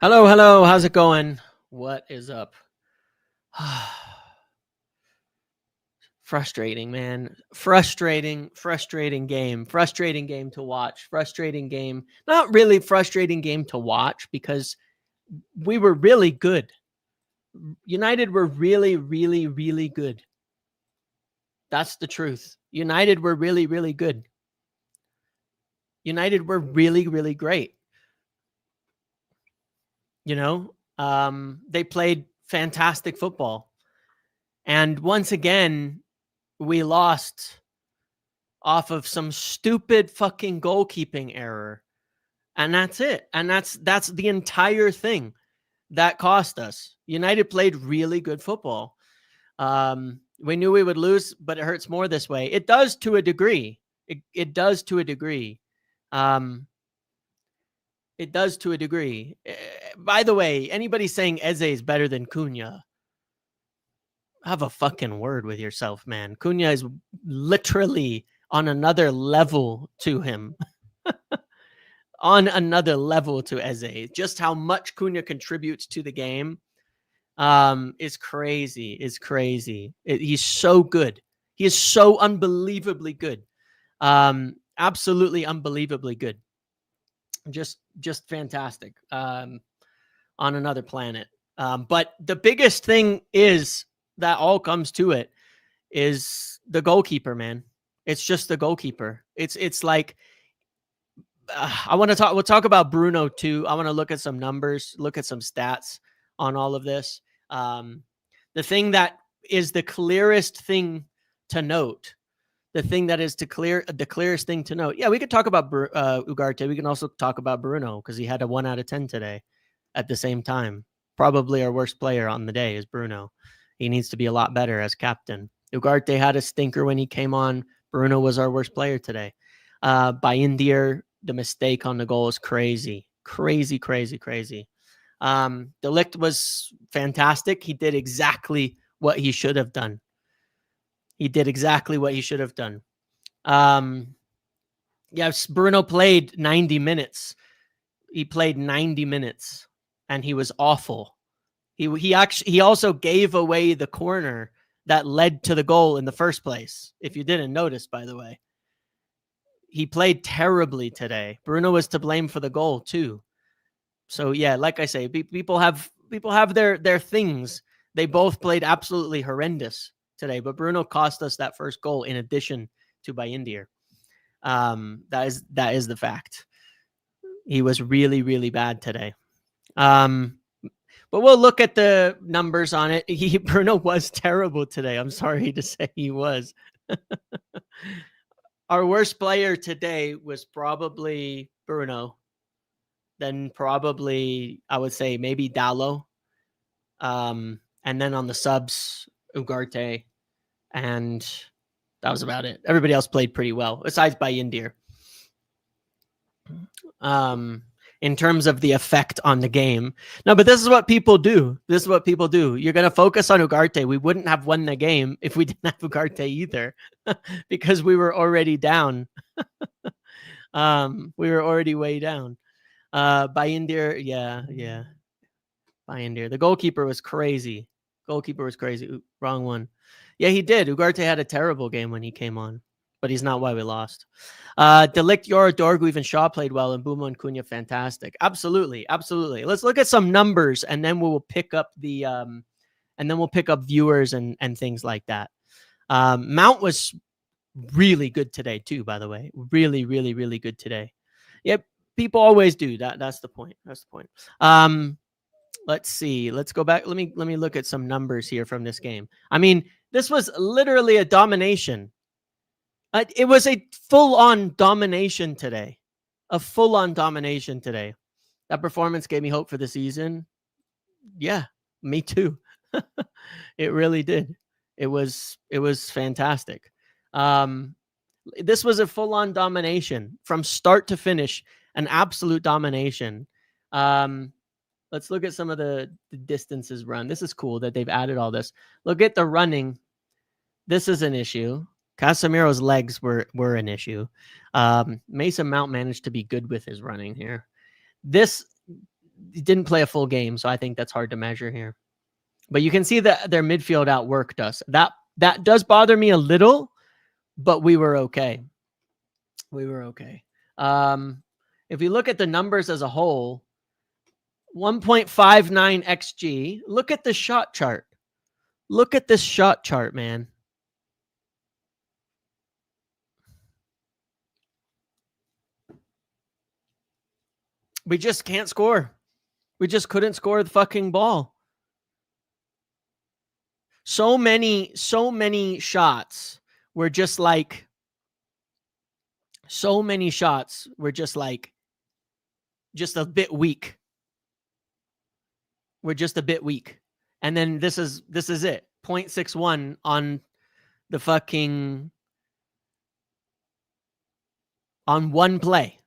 Hello, hello. How's it going? What is up? Frustrating, man. Frustrating game. Frustrating game to watch. Frustrating game. Not really frustrating game to watch because we were really good. United were really, really, really good. That's the truth. United were really, really good. United were really, really great. They played fantastic football. And once again, we lost off of some stupid fucking goalkeeping error. And that's it. And that's the entire thing that cost us. United played really good football. We knew we would lose, but it hurts more this way. It does to a degree. It does to a degree. It does to a degree. By the way, anybody saying Eze is better than Cunha, have a fucking word with yourself, man. Cunha is literally on another level to him. On another level to Eze. Just how much Cunha contributes to the game is crazy. Is crazy. He's so good. He is so unbelievably good. Absolutely unbelievably good. Just fantastic. On another planet. But the biggest thing is that all comes to it is the goalkeeper, man. It's just the goalkeeper. It's like we'll talk about Bruno too. I want to look at some numbers, look at some stats on all of this. The thing that is the clearest thing to note, the clearest thing to note. Yeah, we could talk about Ugarte. We can also talk about Bruno because he had a 1 out of 10 today at the same time. Probably our worst player on the day is Bruno. He needs to be a lot better as captain. Ugarte had a stinker when he came on. Bruno was our worst player today. By India, the mistake on the goal is crazy. Crazy. De Ligt was fantastic. He did exactly what he should have done. Yes, Bruno played 90 minutes. He played 90 minutes and he was awful. He also gave away the corner that led to the goal in the first place. If you didn't notice, by the way, he played terribly today. Bruno was to blame for the goal too. So yeah, like I say, people have their things. They both played absolutely horrendous today, but Bruno cost us that first goal in addition to Bayindir. That is the fact. He was really, really bad today. But we'll look at the numbers on it. Bruno was terrible today. I'm sorry to say he was. Our worst player today was probably Bruno. Then probably, I would say maybe Dallo. And then on the subs, Ugarte. And that was about it. Everybody else played pretty well, besides Bayindir. In terms of the effect on the game. No, but this is what people do. You're going to focus on Ugarte. We wouldn't have won the game if we didn't have Ugarte either because we were already down. We were already way down. Bayindir, yeah. Bayindir. The goalkeeper was crazy. Ooh, wrong one. Yeah, he did. Ugarte had a terrible game when he came on, but he's not why we lost. De Ligt, Yora, Dorgu, even Shaw played well, and Mbeumo and Cunha fantastic. Absolutely. Let's look at some numbers, and then we'll pick up viewers and things like that. Mount was really good today too, by the way. Really, really, really good today. Yep, people always do that. That's the point. Let's see. Let's go back. Let me look at some numbers here from this game. I mean, this was literally a domination. It was a full-on domination today. That performance gave me hope for the season. Yeah, me too. It really did. It was fantastic. This was a full-on domination from start to finish, an absolute domination. Let's look at some of the distances run. This is cool that they've added all this. Look at the running. This is an issue. Casemiro's legs were an issue. Mason Mount managed to be good with his running here. This didn't play a full game, so I think that's hard to measure here. But you can see that their midfield outworked us. That does bother me a little, but we were okay. We were okay. If you look at the numbers as a whole, 1.59 XG. Look at the shot chart. Look at this shot chart, man. We just can't score. We just couldn't score the fucking ball. So many shots were just like, just a bit weak. We're just a bit weak. And then this is it. 0.61 on the fucking, on one play.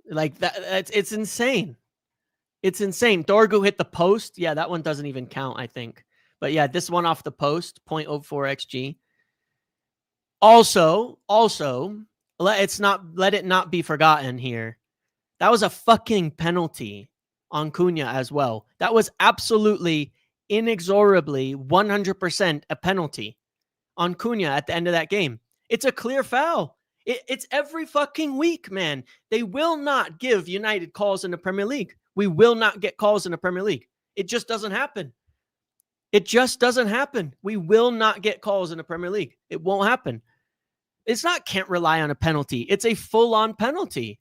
Like that, it's insane. It's insane. Dorgu hit the post. Yeah, that one doesn't even count, I think. But yeah, this one off the post, 0.04 XG. Also, let it not be forgotten here. That was a fucking penalty on Cunha as well. That was absolutely, inexorably, 100% a penalty on Cunha at the end of that game. It's a clear foul. It's every fucking week, man. They will not give United calls in the Premier League. We will not get calls in the Premier League. It just doesn't happen. It just doesn't happen. We will not get calls in the Premier League. It won't happen. It's not can't rely on a penalty. It's a full-on penalty.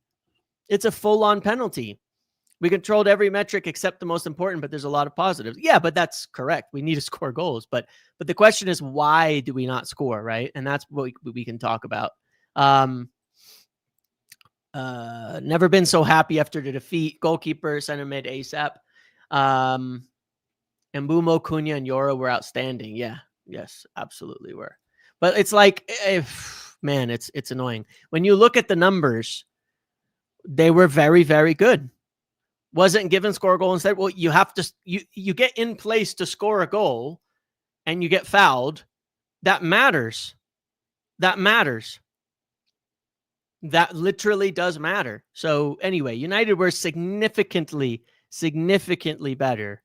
It's a full-on penalty. We controlled every metric except the most important, but there's a lot of positives. Yeah, but that's correct. We need to score goals. But the question is, why do we not score, right? And that's what we can talk about. Never been so happy after the defeat. Goalkeeper, center mid, ASAP. Mbumo, Cunha, and Yoro were outstanding. Yeah, yes, absolutely were. But it's like, man, it's annoying. When you look at the numbers, they were very, very good. Wasn't given score a goal instead. Well, you have to, you get in place to score a goal and you get fouled. That matters. That matters. That literally does matter. So anyway, United were significantly better.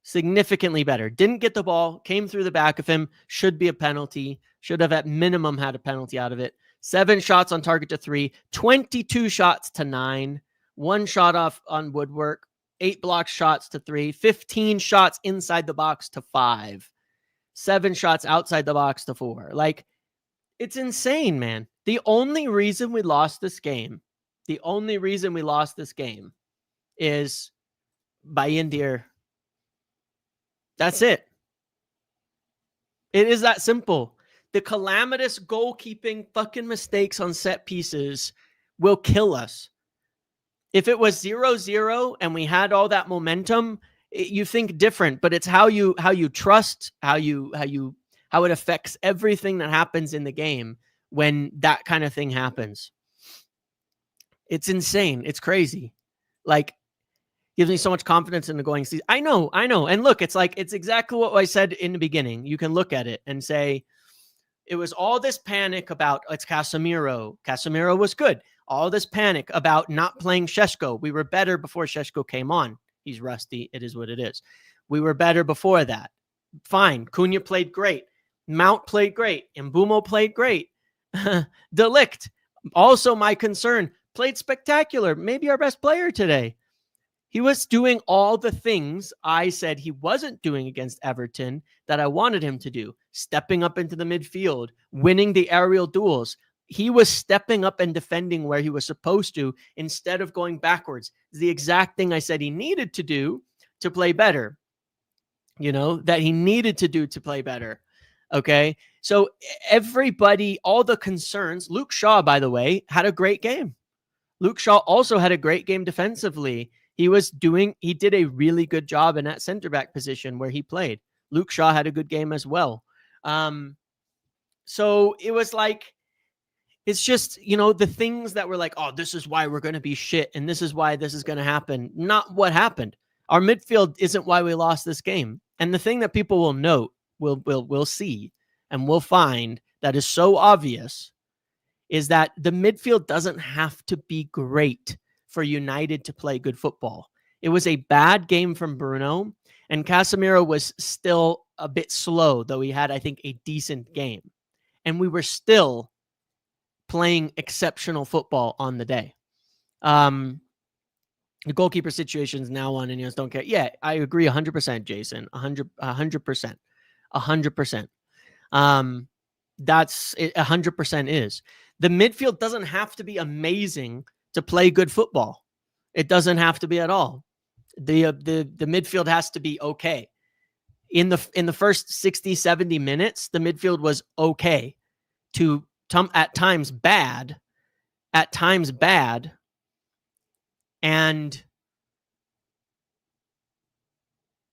Significantly better. Didn't get the ball, came through the back of him. Should be a penalty. Should have at minimum had a penalty out of it. 7 shots on target to 3, 22 shots to 9, 1 shot off on woodwork, 8 block shots to 3, 15 shots inside the box to 5, 7 shots outside the box to 4. Like, it's insane, man. The only reason we lost this game is by Indir. That's it. It is that simple. The calamitous goalkeeping fucking mistakes on set pieces will kill us. If it was 0-0 and we had all that momentum, you think different, but it's how you trust, how it affects everything that happens in the game when that kind of thing happens. It's insane. It's crazy. Like, gives me so much confidence in the going season. I know. And look, it's like, it's exactly what I said in the beginning. You can look at it and say, it was all this panic about, it's Casemiro. Casemiro was good. All this panic about not playing Šeško. We were better before Šeško came on. He's rusty. It is what it is. We were better before that. Fine. Cunha played great. Mount played great. Mbumo played great. De Ligt, also my concern, played spectacular. Maybe our best player today. He was doing all the things I said he wasn't doing against Everton that I wanted him to do. Stepping up into the midfield, winning the aerial duels. He was stepping up and defending where he was supposed to instead of going backwards. It's the exact thing I said he needed to do to play better. You know, that he needed to do to play better. Okay? So everybody, all the concerns, Luke Shaw, by the way, had a great game. Luke Shaw also had a great game defensively. He did a really good job in that center back position where he played. Luke Shaw had a good game as well. So it was like, it's just, you know, the things that were like, oh, this is why we're going to be shit. And this is why this is going to happen. Not what happened. Our midfield isn't why we lost this game. And the thing that people will note, will see, and will find that is so obvious is that the midfield doesn't have to be great for United to play good football. It was a bad game from Bruno, and Casemiro was still a bit slow, though he had, I think, a decent game. And we were still playing exceptional football on the day. The goalkeeper situations now on Ineos don't care. Yeah, I agree 100%, Jason. 100%. 100%. That's it, 100% is. The midfield doesn't have to be amazing to play good football. It doesn't have to be at all. The midfield has to be okay. In the first 60, 70 minutes, the midfield was okay to at times bad, and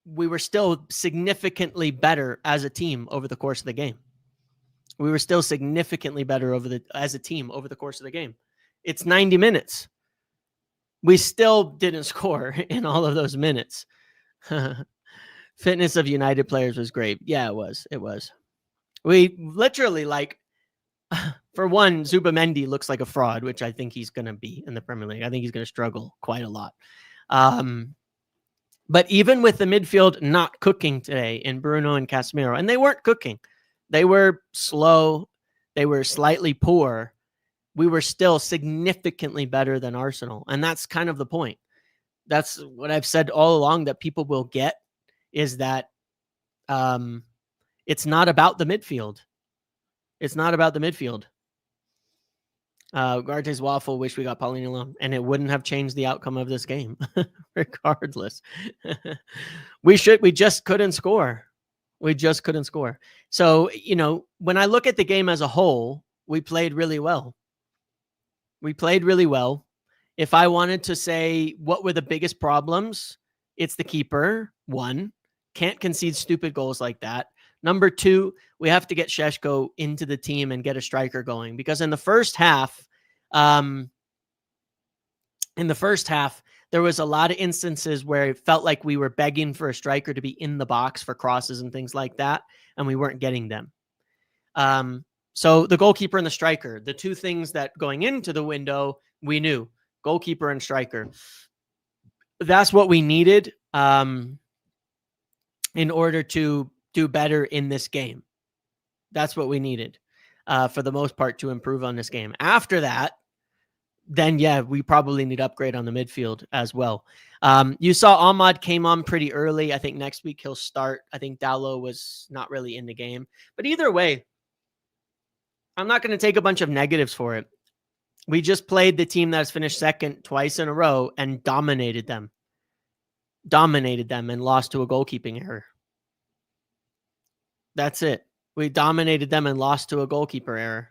we were still significantly better as a team over the course of the game. We were still significantly better as a team over the course of the game. It's 90 minutes. We still didn't score in all of those minutes. Fitness of United players was great. Yeah, it was. It was. We literally, like, for one, Zubamendi looks like a fraud, which I think he's going to be in the Premier League. I think he's going to struggle quite a lot. But even with the midfield not cooking today in Bruno and Casemiro, and they weren't cooking, they were slow, they were slightly poor, we were still significantly better than Arsenal. And that's kind of the point. That's what I've said all along, that people will get, is that it's not about the midfield. It's not about the midfield. Garte's Waffle, wish we got Paulinho alone, and it wouldn't have changed the outcome of this game, regardless. We just couldn't score. We just couldn't score. So, when I look at the game as a whole, we played really well. We played really well. If I wanted to say what were the biggest problems, it's the keeper. One, can't concede stupid goals like that. Number two, we have to get Šeško into the team and get a striker going, because in the first half, there was a lot of instances where it felt like we were begging for a striker to be in the box for crosses and things like that, and we weren't getting them. So the goalkeeper and the striker, the two things that going into the window, we knew, goalkeeper and striker. That's what we needed in order to do better in this game. That's what we needed for the most part to improve on this game. After that, then yeah, we probably need upgrade on the midfield as well. You saw Ahmad came on pretty early. I think next week he'll start. I think Dallo was not really in the game. But either way, I'm not going to take a bunch of negatives for it. We just played the team that's finished second twice in a row and dominated them. And lost to a goalkeeping error. That's it. We dominated them and lost to a goalkeeper error.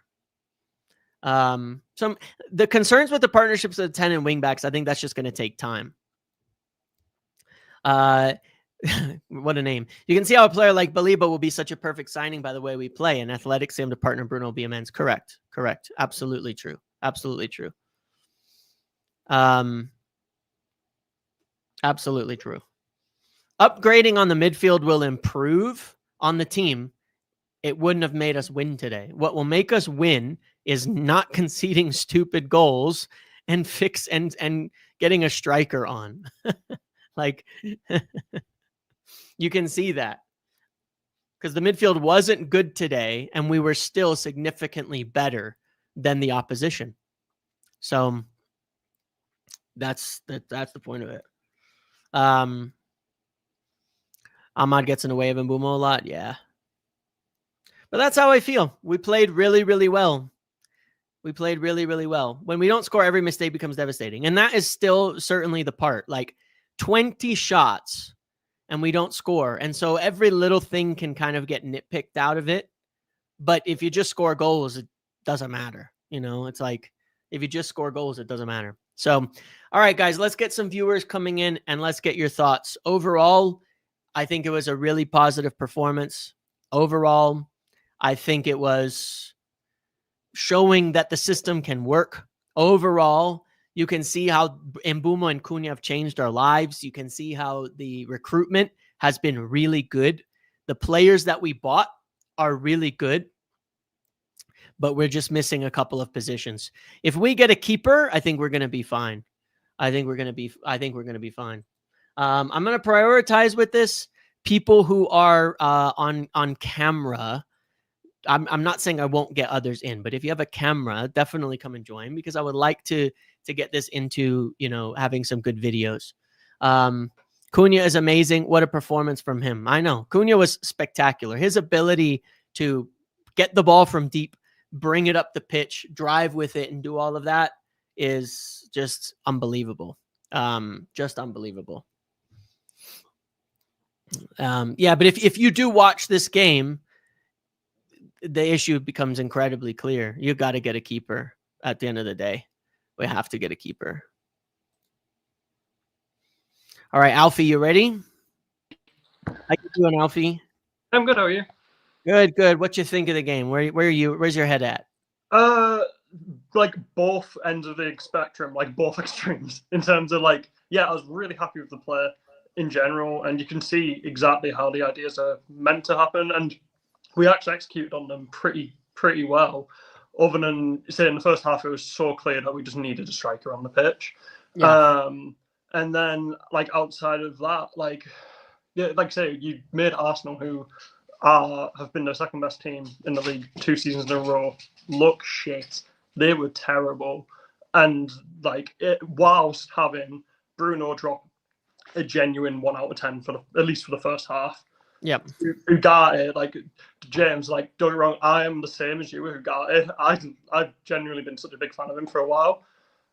So the concerns with the partnerships of the 10 and wingbacks, I think that's just going to take time. What a name. You can see how a player like Baliba will be such a perfect signing by the way we play. And Athletic Sam to partner Bruno will be immense. Correct. Absolutely true. Absolutely true. Absolutely true. Upgrading on the midfield will improve on the team. It wouldn't have made us win today. What will make us win is not conceding stupid goals and getting a striker on. Like, you can see that. Because the midfield wasn't good today, and we were still significantly better than the opposition. So that's the point of it. Ahmad gets in the way of Mbeumo a lot. Yeah. But that's how I feel. We played really, really well. We played really, really well. When we don't score, every mistake becomes devastating. And that is still certainly the part. Like 20 shots and we don't score. And so every little thing can kind of get nitpicked out of it. But if you just score goals, it doesn't matter. It's like if you just score goals, it doesn't matter. So, all right, guys, let's get some viewers coming in and let's get your thoughts. Overall, I think it was a really positive performance. Overall, I think it was showing that the system can work. Overall, you can see how Mbeumo and Cunha have changed our lives. You can see how the recruitment has been really good. The players that we bought are really good. but we're just missing a couple of positions. If we get a keeper, I think we're going to be fine. I think we're going to be fine. I'm going to prioritize with this people who are on camera. I'm not saying I won't get others in, but if you have a camera, definitely come and join, because I would like to get this into, having some good videos. Cunha is amazing. What a performance from him. I know Cunha was spectacular. His ability to get the ball from deep, bring it up the pitch, drive with it, and do all of that is just unbelievable. Just unbelievable. Yeah, but if you do watch this game, the issue becomes incredibly clear. You got to get a keeper at the end of the day. We have to get a keeper. All right, Alfie, you ready? How you doing, Alfie? I'm good. How are you? Good. What you think of the game? Where are you? Where's your head at? Like both ends of the spectrum, like both extremes, in terms of I was really happy with the play in general, and you can see exactly how the ideas are meant to happen, and we actually executed on them pretty well. Other than say in the first half, it was so clear that we just needed a striker on the pitch. Yeah. And then outside of that, like I say, you made Arsenal, who have been the second best team in the league 2 seasons in a row, look shit. They were terrible, and whilst having Bruno drop a genuine 1 out of 10 at least for the first half. Yep. Ugarte, James, don't get me wrong, I am the same as you with Ugarte. I've genuinely been such a big fan of him for a while.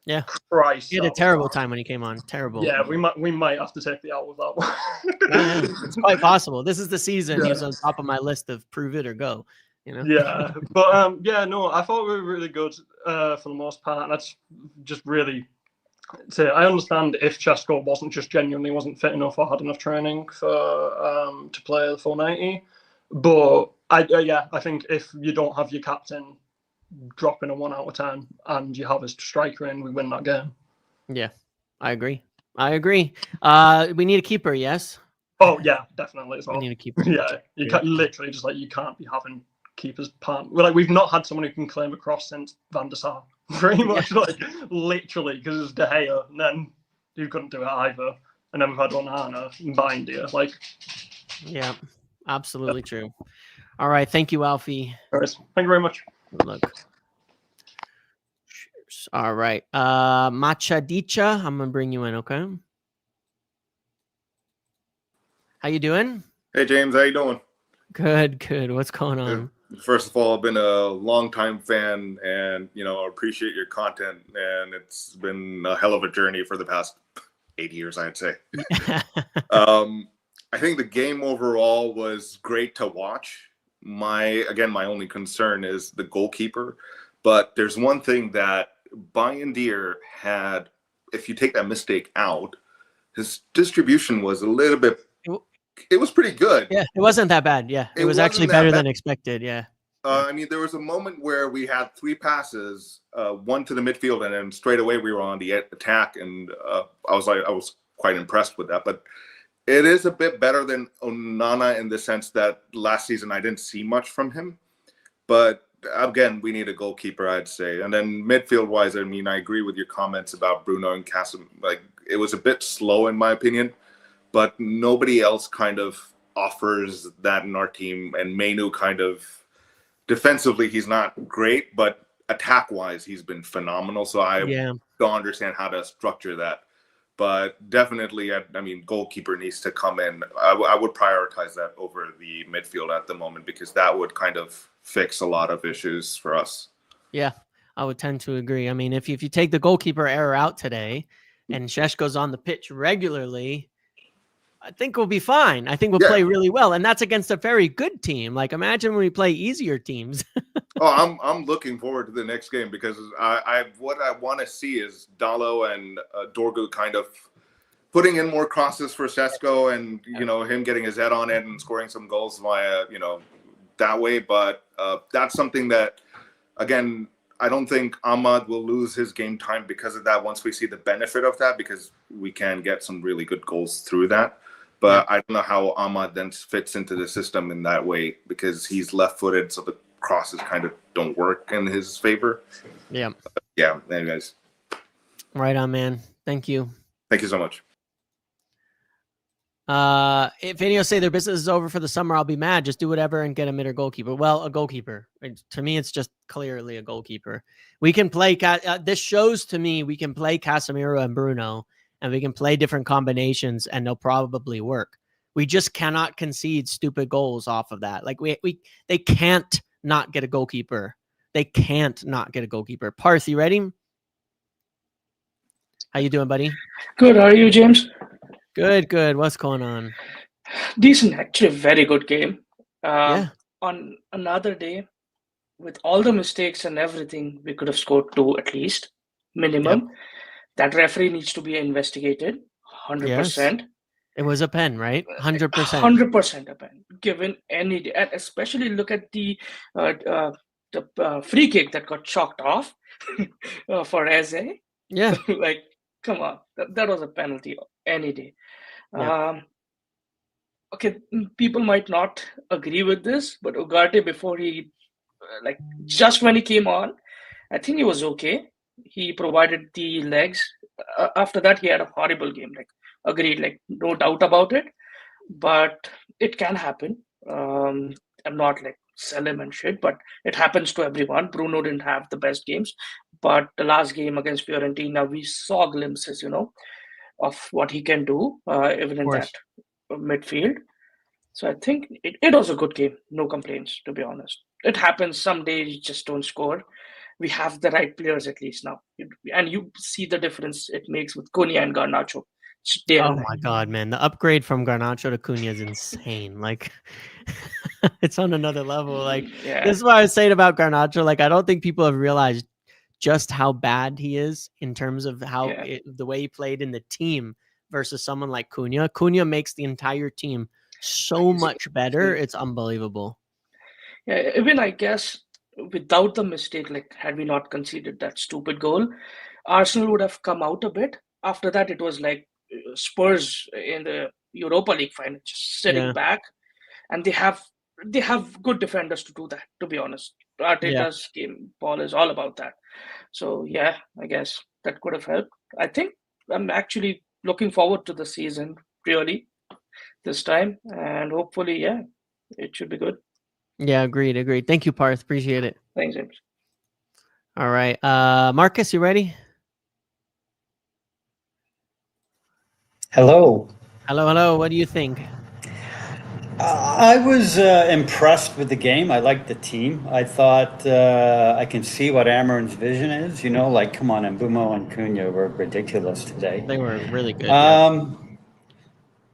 Yeah. Christ. He had a terrible time when he came on. Terrible. Yeah, we might have to take the out with that one. Yeah, it's quite possible. This is the season. Yeah. He's on top of my list of prove it or go. Yeah. But I thought we were really good for the most part, and that's just really so I understand if Chesko genuinely wasn't fit enough or had enough training for to play the full 90, but I think if you don't have your captain dropping a 1 out of 10 and you have a striker in, we win that game. Yeah, I agree. We need a keeper, yes? Oh yeah, definitely as well. We need a keeper. Yeah, you can't literally just you can't be having keepers part. We've not had someone who can claim a cross since Van der Sar. Pretty much, literally, because it was De Gea, and then you couldn't do it either. And then we've had Onana and Bindia. Yeah, absolutely true. All right, thank you, Alfie. All right, thank you very much. Good luck. Cheers. All right, Machadicha, I'm gonna bring you in, okay? How you doing? Hey, James, how you doing? Good. What's going on? First of all, I've been a longtime fan, and I appreciate your content, and it's been a hell of a journey for the past 8 years, I'd say. I think the game overall was great to watch. My only concern is the goalkeeper, but there's one thing that Bindia had. If you take that mistake out, his distribution was a little bit. It was pretty good. Yeah, it wasn't that bad. Yeah, it was actually better than expected. Yeah. There was a moment where we had 3 passes, one to the midfield, and then straight away we were on the attack, and I was quite impressed with that. But it is a bit better than Onana in the sense that last season I didn't see much from him. But again, we need a goalkeeper, I'd say. And then midfield-wise, I agree with your comments about Bruno and Casim. It was a bit slow in my opinion. But nobody else kind of offers that in our team. And Mainu kind of defensively, he's not great, but attack-wise, he's been phenomenal. So I don't understand how to structure that. But definitely, goalkeeper needs to come in. I would prioritize that over the midfield at the moment, because that would kind of fix a lot of issues for us. Yeah, I would tend to agree. If you take the goalkeeper error out today and Šeško's on the pitch regularly, I think we'll be fine. I think we'll play really well, and that's against a very good team. Imagine when we play easier teams. I'm looking forward to the next game, because what I want to see is Dalo and Dorgu kind of putting in more crosses for Šeško, and him getting his head on it and scoring some goals via that way. But that's something that, again, I don't think Ahmad will lose his game time because of that once we see the benefit of that, because we can get some really good goals through that. But I don't know how Ahmad then fits into the system in that way, because he's left-footed, so the crosses kind of don't work in his favor. Yeah. Yeah. Anyways, Right on, man. Thank you. thank you so much. If any say their business is over for the summer, I'll be mad. Just do whatever and get a mid or goalkeeper. Well, a goalkeeper. To me, it's just clearly a goalkeeper. We can play. This shows to me we can play Casemiro and Bruno, and we can play different combinations, and they'll probably work. We just cannot concede stupid goals off of that. Like they can't not get a goalkeeper. They can't not get a goalkeeper. Parth, you ready? How you doing, buddy? Good. How are you, James? Good, good. What's going on? Decent, actually, very good game. Yeah. On another day, with all the mistakes and everything, we could have scored 2 at least, minimum. That referee needs to be investigated, 100%. It was a pen, right? 100%. 100% a pen, given any day. And especially look at the free kick that got chalked off for Eze. Yeah. Like, come on, that was a penalty any day. Yeah. Okay, people might not agree with this, but Ugarte, before he, just when he came on, I think he was okay. He provided the legs. After that, he had a horrible game. Agreed, no doubt about it. But it can happen. I'm not sell him and shit, but it happens to everyone. Bruno didn't have the best games, but the last game against Fiorentina, we saw glimpses, of what he can do, even in that midfield. So I think it was a good game. No complaints, to be honest. It happens. Some days you just don't score. We have the right players at least now. And you see the difference it makes with Cunha and Garnacho. Oh my God, man. The upgrade from Garnacho to Cunha is insane. It's on another level. This is what I was saying about Garnacho. I don't think people have realized just how bad he is in terms of how the way he played in the team versus someone like Cunha. Cunha makes the entire team so much better. It's unbelievable. Yeah, even I guess without the mistake, had we not conceded that stupid goal, Arsenal would have come out a bit. After that, it was like Spurs in the Europa League final, just sitting back, and they have good defenders to do that. To be honest, Arteta's game, Paul, is all about that. So yeah, I guess that could have helped. I think I'm actually looking forward to the season really this time, and hopefully, it should be good. Yeah, agreed. Thank you, Parth. Appreciate it. Thanks, James. All right, Marcus, you ready? Hello. Hello. What do you think? I was impressed with the game. I liked the team. I thought I can see what Amarin's vision is. Come on, Mbumo and Cunha were ridiculous today. They were really good.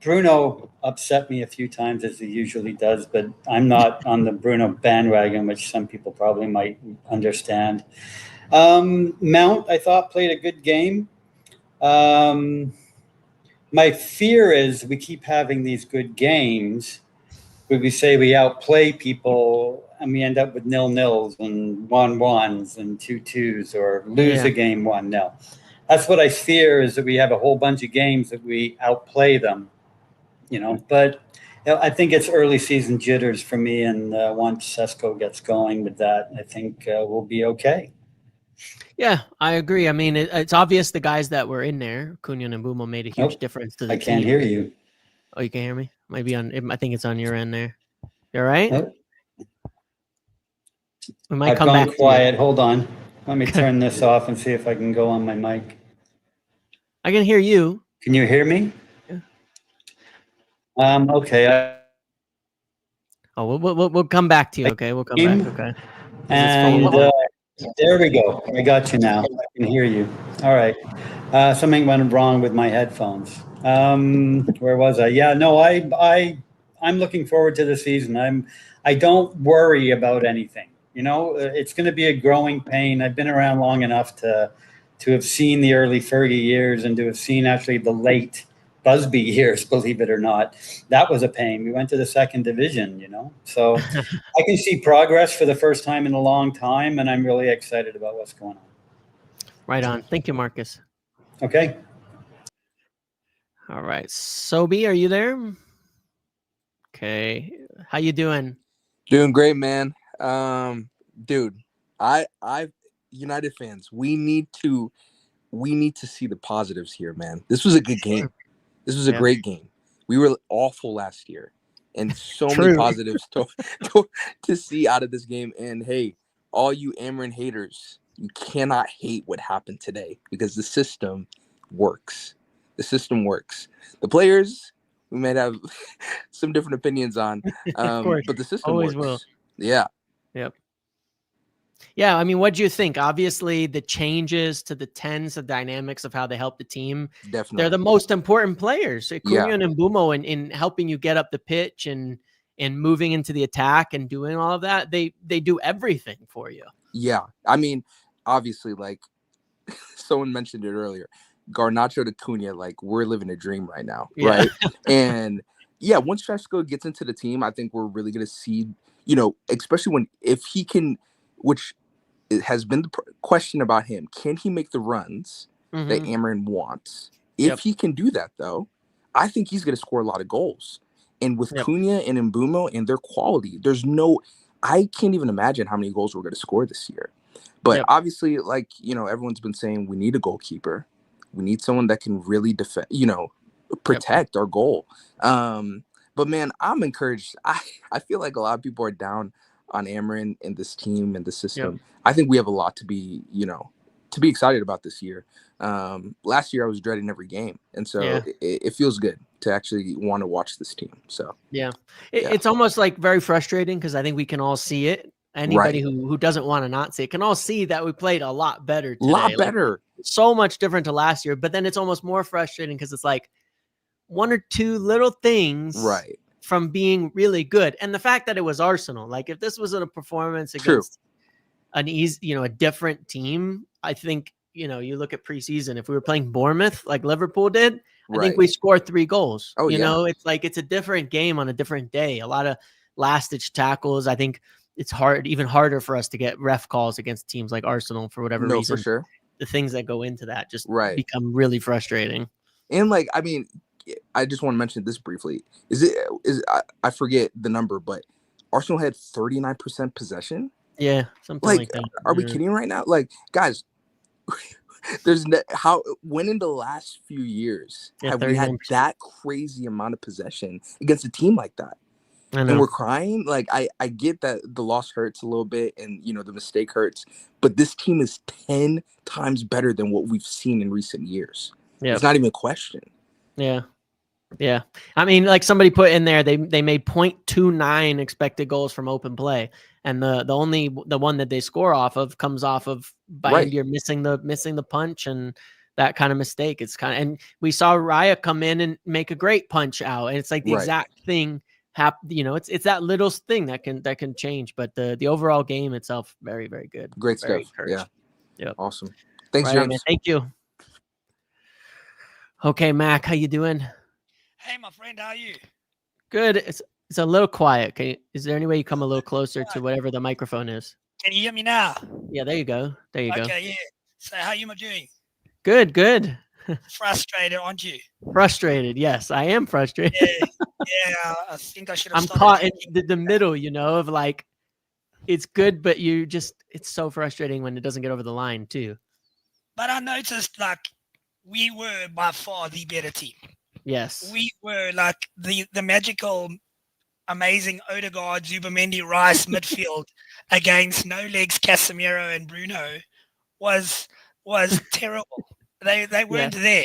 Bruno upset me a few times, as he usually does, but I'm not on the Bruno bandwagon, which some people probably might understand. Mount, I thought, played a good game. My fear is we keep having these good games where we say we outplay people and we end up with 0-0s and 1-1s and 2-2s or lose a game 1-0. That's what I fear, is that we have a whole bunch of games that we outplay them, but I think it's early season jitters for me. And once Sesko gets going with that, I think we'll be okay. Yeah, I agree. I mean, it's obvious the guys that were in there, Cunha and Mbumo, made a huge difference to the team. I can't hear you. Oh, you can hear me? Maybe I think it's on your end there. You all right? Oh. We might I've come gone back quiet. Hold on. Let me turn this off and see if I can go on my mic. I can hear you. Can you hear me? Yeah. Okay. We'll come back to you. Okay, we'll come back. Okay. And there we go. I got you now. I can hear you. All right. Something went wrong with my headphones. Where was I? Yeah. No. I'm looking forward to the season. I don't worry about anything. It's going to be a growing pain. I've been around long enough to have seen the early Fergie years and to have seen actually the late Busby years, believe it or not. That was a pain. We went to the second division, so I can see progress for the first time in a long time, and I'm really excited about what's going on. Right on. Thank you, Marcus. Okay. All right. Sobi, are you there? Okay. How you doing? Doing great, man. Dude, I United fans, we need to see the positives here, man. This was a good game. This was a great game. We were awful last year, and so many positives to see out of this game. And hey, all you Amarin haters, you cannot hate what happened today because the system works. The system works. The players, we might have some different opinions on, but the system always works. will. Yeah. Yep. Yeah, I mean, what do you think? Obviously, the changes to the 10s, the dynamics of how they help the team, Definitely. they're the most important players. Cunha Yeah. and Mbumo in helping you get up the pitch and moving into the attack and doing all of that. They do everything for you. Yeah. I mean, obviously, like someone mentioned it earlier, Garnacho to Cunha, like we're living a dream right now, right? And yeah, once Francesco gets into the team, I think we're really going to see, especially if he can, which it has been the question about him, can he make the runs that Amarin wants? If he can do that, though, I think he's going to score a lot of goals. And with Cunha and Mbumo and their quality, I can't even imagine how many goals we're going to score this year. But obviously, like, everyone's been saying we need a goalkeeper. We need someone that can really defend, protect our goal. But man, I'm encouraged. I feel like a lot of people are down on Amarin and this team and the system. I think we have a lot to be excited about this year. Last year I was dreading every game, and so it feels good to actually want to watch this team. So it's almost like very frustrating because I think we can all see it. Anybody who doesn't want to not see it can all see that we played a lot better today. A lot better. Like, so much different to last year. But then it's almost more frustrating because it's like one or two little things from being really good. And the fact that it was Arsenal, like if this wasn't a performance against a different team, I think, you look at preseason, if we were playing Bournemouth like Liverpool did, I think we scored 3 goals. It's like it's a different game on a different day. A lot of last-ditch tackles. I think it's even harder for us to get ref calls against teams like Arsenal for whatever reason. For sure. The things that go into that just become really frustrating. And like, I mean, I just want to mention this briefly. I forget the number, but Arsenal had 39% possession. Yeah, something like that. Are we kidding right now? Like, guys, when in the last few years have we had that crazy amount of possession against a team like that? And we're crying. Like, I get that the loss hurts a little bit and, the mistake hurts, but this team is 10 times better than what we've seen in recent years. It's not even a question. Yeah. Yeah. I mean, like somebody put in there, they made 0.29 expected goals from open play. And the one that they score off of comes off of you're missing the punch and that kind of mistake. It's and we saw Raya come in and make a great punch out. And it's like the exact thing it's that little thing that can change. But the overall game itself, very, very good. Great very stuff. Yeah. Yeah. Awesome. Thanks, James. Man. Thank you. Okay, Mac, how you doing? Hey, my friend, how are you? Good. It's a little quiet. Is there any way you come a little closer to whatever the microphone is? Can you hear me now? Yeah, there you go. There you go. Okay, yeah. So how you doing? Good. Frustrated, aren't you? Frustrated. Yes, I am frustrated. Yeah. I think I should have I'm caught in the middle, of like, it's good, but it's so frustrating when it doesn't get over the line too. But I noticed like we were by far the better team. Yes. We were like the magical, amazing Odegaard, Zubamendi, Rice midfield against no legs Casemiro and Bruno was terrible. They weren't there.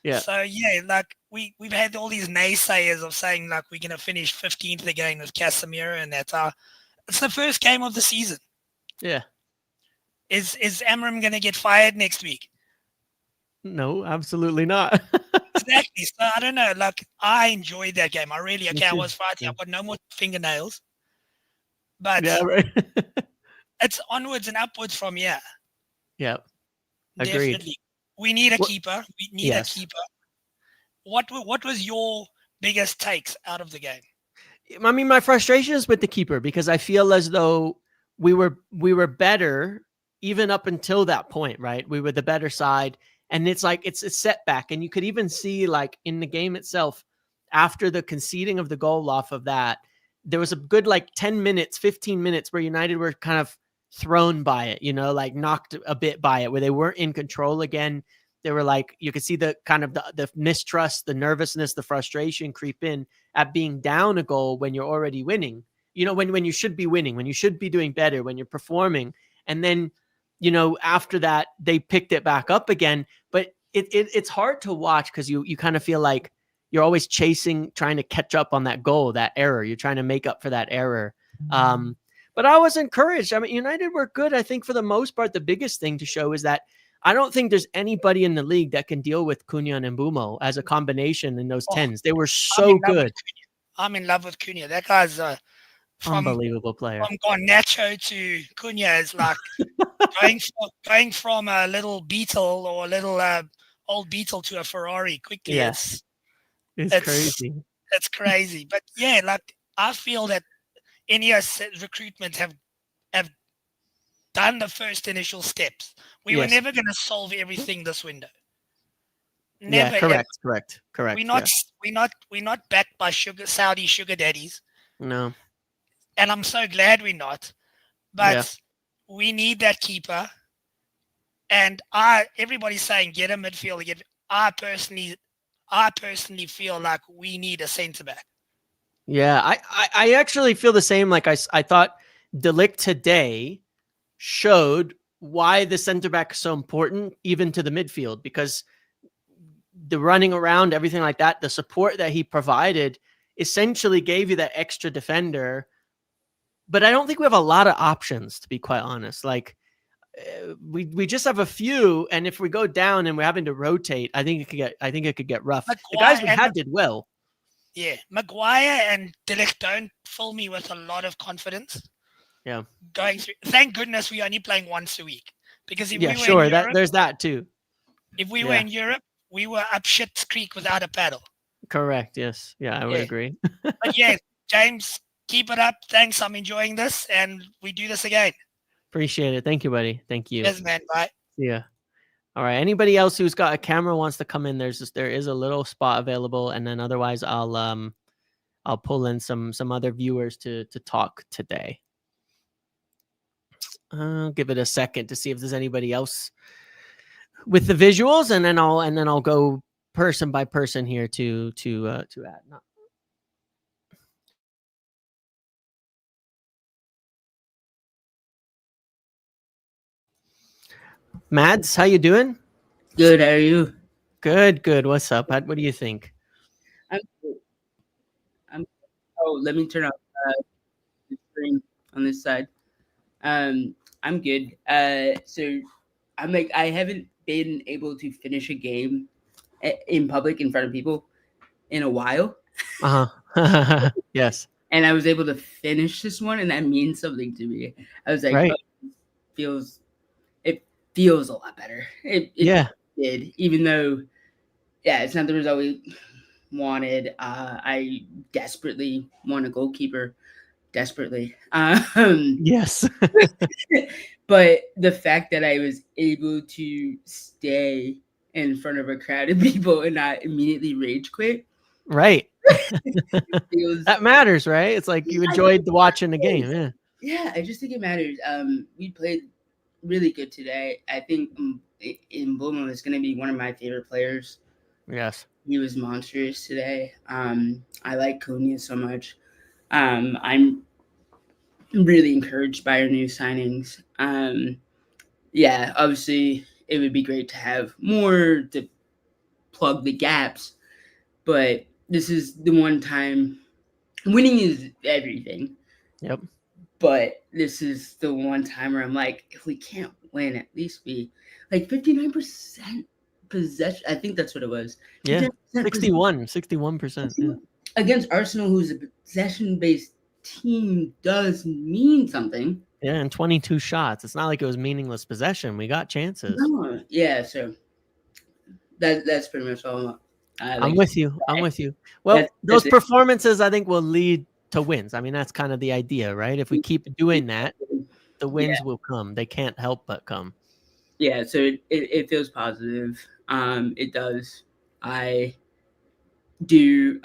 Yeah. So yeah, like we've had all these naysayers of saying like we're gonna finish 15th again with Casemiro, and it's the first game of the season. Yeah. Is Amram gonna get fired next week? No, absolutely not. Exactly. So I don't know. Like I enjoyed that game. I was fighting. I've got no more fingernails. But it's onwards and upwards from here. Yeah. Agreed. Definitely. We need a keeper. We need a keeper. What was your biggest takes out of the game? I mean, my frustration is with the keeper because I feel as though we were better even up until that point, right? We were the better side. And it's like, it's a setback. And you could even see like in the game itself, after the conceding of the goal off of that, there was a good like 10 minutes, 15 minutes where United were kind of thrown by it, like knocked a bit by it, where they weren't in control again. They were like, you could see the kind of the mistrust, the nervousness, the frustration creep in at being down a goal when you're already winning, when you should be winning, when you should be doing better, when you're performing. And then, after that, they picked it back up again. But it's hard to watch because you kind of feel like you're always trying to catch up on that goal, that error. You're trying to make up for that error. But I was encouraged. I mean, United were good. I think for the most part, the biggest thing to show is that I don't think there's anybody in the league that can deal with Cunha and Mbeumo as a combination in those 10s. They were so good. I'm in love with Cunha. That guy's unbelievable player. From Garnacho to Cunha is like going from a little Beetle or a little old Beetle to a Ferrari quickly. Yes. It's crazy. It's crazy. But yeah, like I feel that NEO's recruitment have done the first initial steps. We were never going to solve everything this window. Never. Yeah, correct. We're not backed by Saudi sugar daddies. No. And I'm so glad we're not. But we need that keeper. And everybody's saying get a midfielder. I personally feel like we need a centre back. Yeah, I actually feel the same. Like I thought De Ligt today showed why the center back is so important, even to the midfield, because the running around, everything like that, the support that he provided essentially gave you that extra defender. But I don't think we have a lot of options, to be quite honest. Like we just have a few, and if we go down and we're having to rotate, I think it could get rough. The guys we had did well. Yeah, Maguire and De Ligt don't fill me with a lot of confidence. Yeah, going through. Thank goodness we're only playing once a week, because if we were in Europe, there's that too. If we were in Europe, we were up Shit's Creek without a paddle. Correct. Yes. Yeah, I would agree. But yeah, James, keep it up. Thanks. I'm enjoying this, and we do this again. Appreciate it. Thank you, buddy. Thank you. Yes, man. Bye. Yeah. All right. Anybody else who's got a camera wants to come in? There is a little spot available, and then otherwise I'll pull in some other viewers to talk today. I'll give it a second to see if there's anybody else with the visuals, and then I'll go person by person here to add. No. Mads, how you doing? Good. How are you? Good. What's up? What do you think? Oh, let me turn off the screen on this side. I'm good. So I'm like, I haven't been able to finish a game in public in front of people in a while. Yes. And I was able to finish this one, and that means something to me. I was like, it feels a lot better. It did, even though, it's not the result we wanted. I desperately want a goalkeeper. Desperately. Yes. But the fact that I was able to stay in front of a crowd of people and not immediately rage quit. Right. That matters, right? It's like you enjoyed watching the game. Yeah. Yeah, I just think it matters. We played really good today. I think Mbeumo is going to be one of my favorite players. Yes. He was monstrous today. I like Cunha so much. I'm really encouraged by our new signings. Obviously it would be great to have more to plug the gaps, but this is the one time. Winning is everything. Yep. But this is the one time where I'm like, if we can't win, at least be like 59% possession. I think that's what it was. Yeah. 61%. Yeah. Against Arsenal, who's a possession-based team, does mean something. Yeah, and 22 shots. It's not like it was meaningless possession. We got chances. No, yeah, so that's pretty much all. I'm with you. Well, those performances, I think, will lead to wins. I mean, that's kind of the idea, right? If we keep doing that, the wins will come. They can't help but come. Yeah, so it feels positive. It does. I do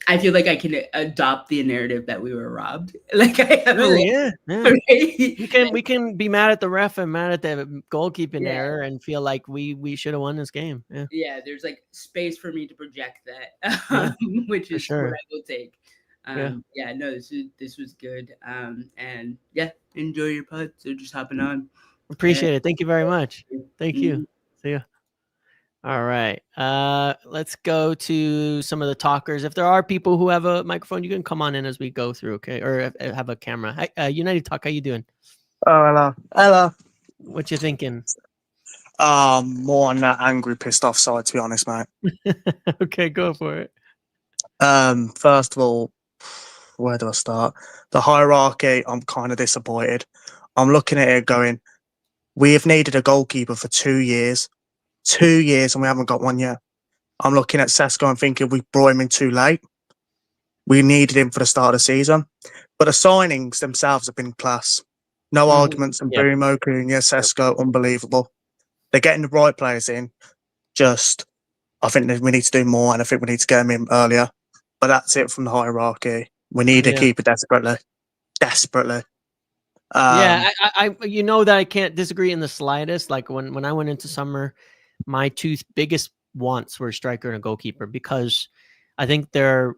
I feel like I can adopt the narrative that we were robbed. Like I have Yeah. We can be mad at the ref and mad at the goalkeeping error and feel like we should have won this game. Yeah. Yeah, there's like space for me to project that, which is what I will take. Yeah, no, this was good. And yeah, enjoy your pod. So just hopping on. Appreciate it. Thank you very much. Thank you. See ya. All right. Let's go to some of the talkers. If there are people who have a microphone, you can come on in as we go through, okay? Or have a camera. Hi, United Talk, how you doing? Oh, hello. What you thinking? More on that angry, pissed off side, to be honest, mate. Okay, go for it. First of all, where do I start? The hierarchy, I'm kind of disappointed. I'm looking at it going, we have needed a goalkeeper for 2 years. 2 years, and we haven't got one yet. I'm looking at Sesko and thinking we brought him in too late. We needed him for the start of the season. But the signings themselves have been class. No arguments. And Bruno, Cunha, Sesko, unbelievable. They're getting the right players in. Just, I think that we need to do more, and I think we need to get them in earlier. But that's it from the hierarchy. We need a keeper desperately. Desperately. I you know that I can't disagree in the slightest. Like when I went into summer, my two biggest wants were a striker and a goalkeeper, because I think the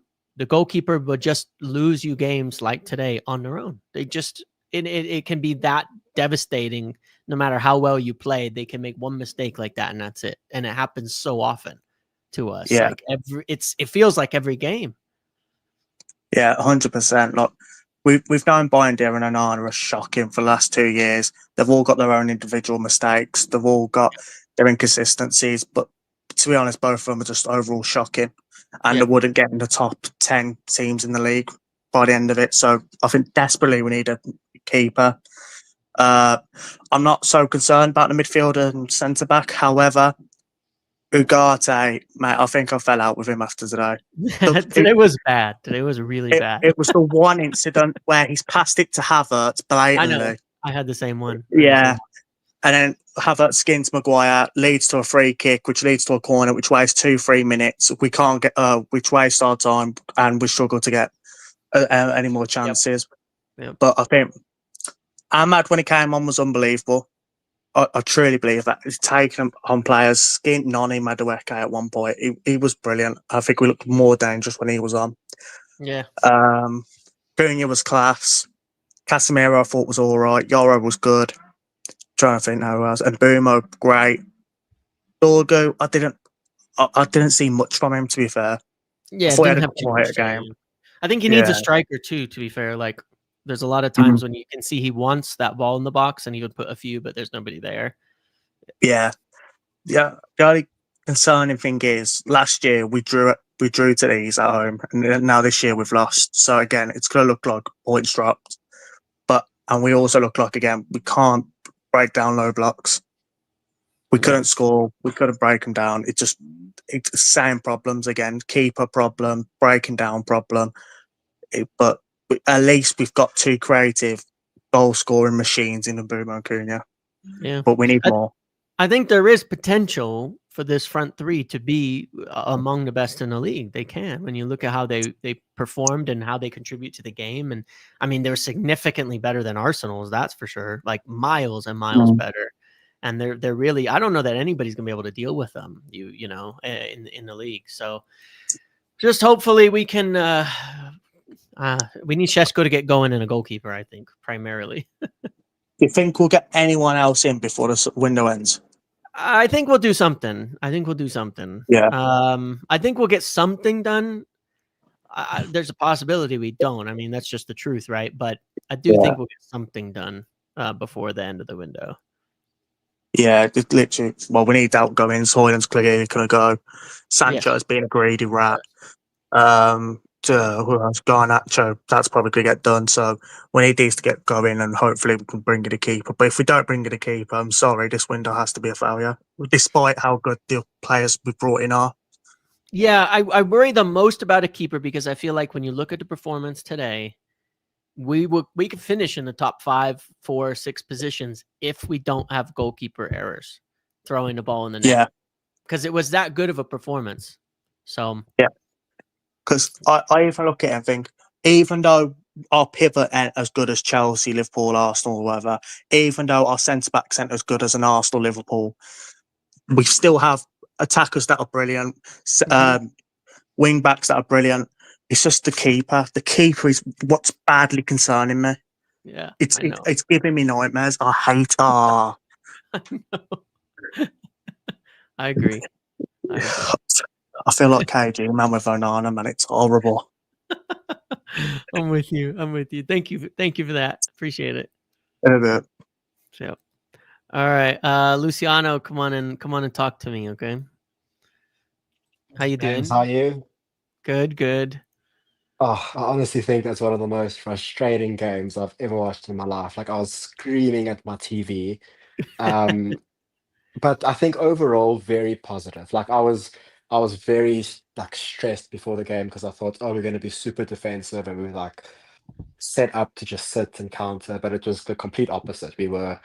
goalkeeper would just lose you games like today on their own. They just it can be that devastating. No matter how well you play, they can make one mistake like that and that's it. And it happens so often to us. Yeah. Like it feels like every game. Yeah, 100%. Look, we've known Bayern and Onana are shocking for the last 2 years. They've all got their own individual mistakes. They've all got their inconsistencies. But to be honest, both of them are just overall shocking. And they wouldn't get in the top 10 teams in the league by the end of it. So I think desperately we need a keeper. I'm not so concerned about the midfielder and centre-back. However, Ugarte, mate, I think I fell out with him after today. Today was bad. Today was really bad. It was the one incident where he's passed it to Havertz blatantly. I know. I had the same one. Yeah. And then Havertz skins Maguire, leads to a free kick, which leads to a corner, which wastes 2-3 minutes. We can't get, which wastes our time, and we struggle to get any more chances. Yep. But I think Ahmad, when he came on, was unbelievable. I truly believe that. He's taken on players, skint Noni Madueke at one point. He was brilliant. I think we looked more dangerous when he was on. Yeah. Cunha was class. Casemiro I thought was all right. Yoro was good. Trying to think now who else. And Bumo, great. Dorgu, I didn't see much from him, to be fair. Yeah, I didn't have too much game. I think he needs a striker too, to be fair. Like, there's a lot of times when you can see he wants that ball in the box and he would put a few, but there's nobody there. Yeah. The only concerning thing is last year we drew to these at home, and now this year we've lost. So again, it's going to look like points dropped. And we also look like, again, we can't break down low blocks. We couldn't score. We couldn't break them down. It's the same problems again. Keeper problem, breaking down problem. But at least we've got two creative goal-scoring machines in Mbeumo and Cunha. Yeah. But we need more. I think there is potential for this front three to be among the best in the league. They can, when you look at how they performed and how they contribute to the game. And I mean, they're significantly better than Arsenal's, that's for sure. Like miles and miles better. And they're really, I don't know that anybody's gonna be able to deal with them, you know, in the league. So just hopefully we can we need Šeško to get going in a goalkeeper, I think, primarily. Do you think we'll get anyone else in before the window ends? I think we'll do something. Yeah. I think we'll get something done. There's a possibility we don't. I mean, that's just the truth, right? But I do think we'll get something done before the end of the window. Yeah, it's literally. Well, we need outgoings. Hoyland's clearly going to go. Sancho's being a greedy rat. Who else? Garnacho, that's probably going to get done. So we need these to get going, and hopefully we can bring in a keeper. But if we don't bring in a keeper, I'm sorry, this window has to be a failure, despite how good the players we've brought in are. Yeah, I worry the most about a keeper because I feel like when you look at the performance today, we could finish in the top 5, 4, 6 positions if we don't have goalkeeper errors throwing the ball in the net. Yeah, because it was that good of a performance. So yeah. Because I even look at it and think, even though our pivot ain't as good as Chelsea, Liverpool, Arsenal, or whatever, even though our centre backs ain't as good as an Arsenal, Liverpool, we still have attackers that are brilliant, wing backs that are brilliant. It's just the keeper. The keeper is what's badly concerning me. Yeah, It's giving me nightmares. I hate. I agree. I feel like KG man with Onana, man. It's horrible. I'm with you. Thank you for that. Appreciate it. So, all right, Luciano, come on and talk to me, okay? How you doing? James, how are you? Good. Oh, I honestly think that's one of the most frustrating games I've ever watched in my life. Like I was screaming at my TV. Um, but I think overall very positive. Like I was very like stressed before the game because I thought, oh, we're going to be super defensive and we were like set up to just sit and counter, but it was the complete opposite. We were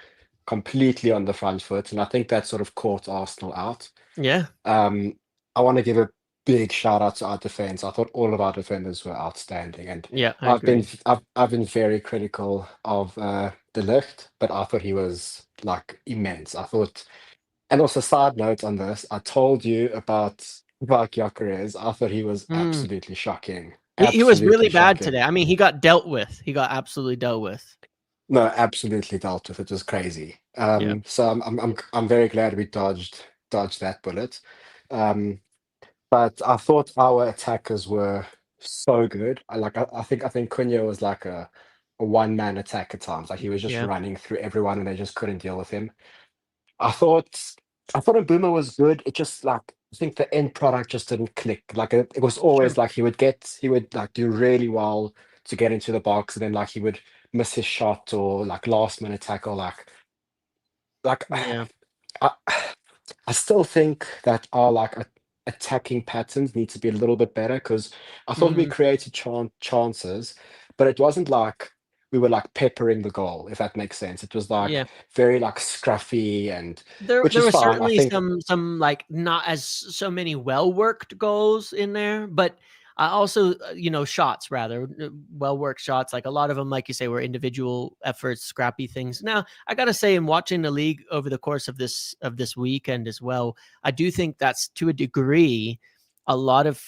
completely on the front foot, and I think that sort of caught Arsenal out. Yeah. I want to give a big shout out to our defense. I thought all of our defenders were outstanding, and Yeah, I agree. I've been very critical of De Ligt, but I thought he was like immense. I thought, and also side note on this, I told you about Gyökeres. I thought he was absolutely shocking. He was really Absolutely bad shocking. today. I mean, he got dealt with. He got absolutely dealt with. No, absolutely dealt with. It was crazy. So I'm very glad we dodged that bullet. But I thought our attackers were so good. I think Cunha was like a one-man attack at times. Like he was just Yeah. running through everyone and they just couldn't deal with him. I thought Mbuma was good. It just like I think the end product just didn't click. Like it was always like he would like do really well to get into the box and then like he would miss his shot or like last minute tackle like Yeah. I still think that our like attacking patterns need to be a little bit better because I thought we created chances, but it wasn't like we were like peppering the goal, if that makes sense. It was like very like scruffy and There which is were fine. I certainly think some like not as so many well worked goals in there, but also shots rather well worked shots. Like a lot of them, like you say, were individual efforts, scrappy things. Now I gotta say, in watching the league over the course of this weekend as well, I do think that's to a degree a lot of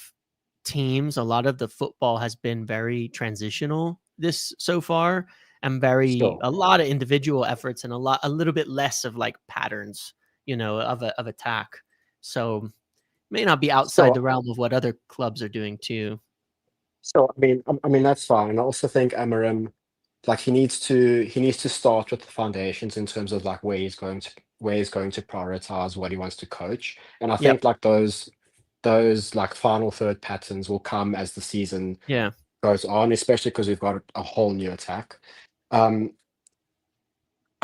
teams, a lot of the football has been very transitional this so far and a lot of individual efforts and a little bit less of like patterns, of attack. So may not be outside the realm of what other clubs are doing too. So I mean that's fine. I also think Amarim, like he needs to start with the foundations in terms of like where he's going to prioritize what he wants to coach. And I think like those like final third patterns will come as the season goes on, especially because we've got a whole new attack. I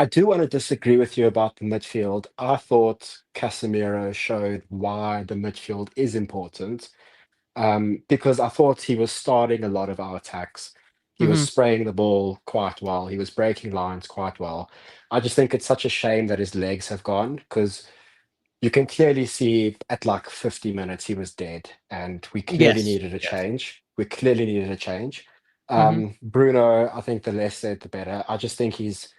do want to disagree with you about the midfield. I thought Casemiro showed why the midfield is important, because I thought he was starting a lot of our attacks. He was spraying the ball quite well. He was breaking lines quite well. I just think it's such a shame that his legs have gone because you can clearly see at like 50 minutes he was dead, and we clearly needed a change. We clearly needed a change. Bruno, I think the less said the better. I just think he's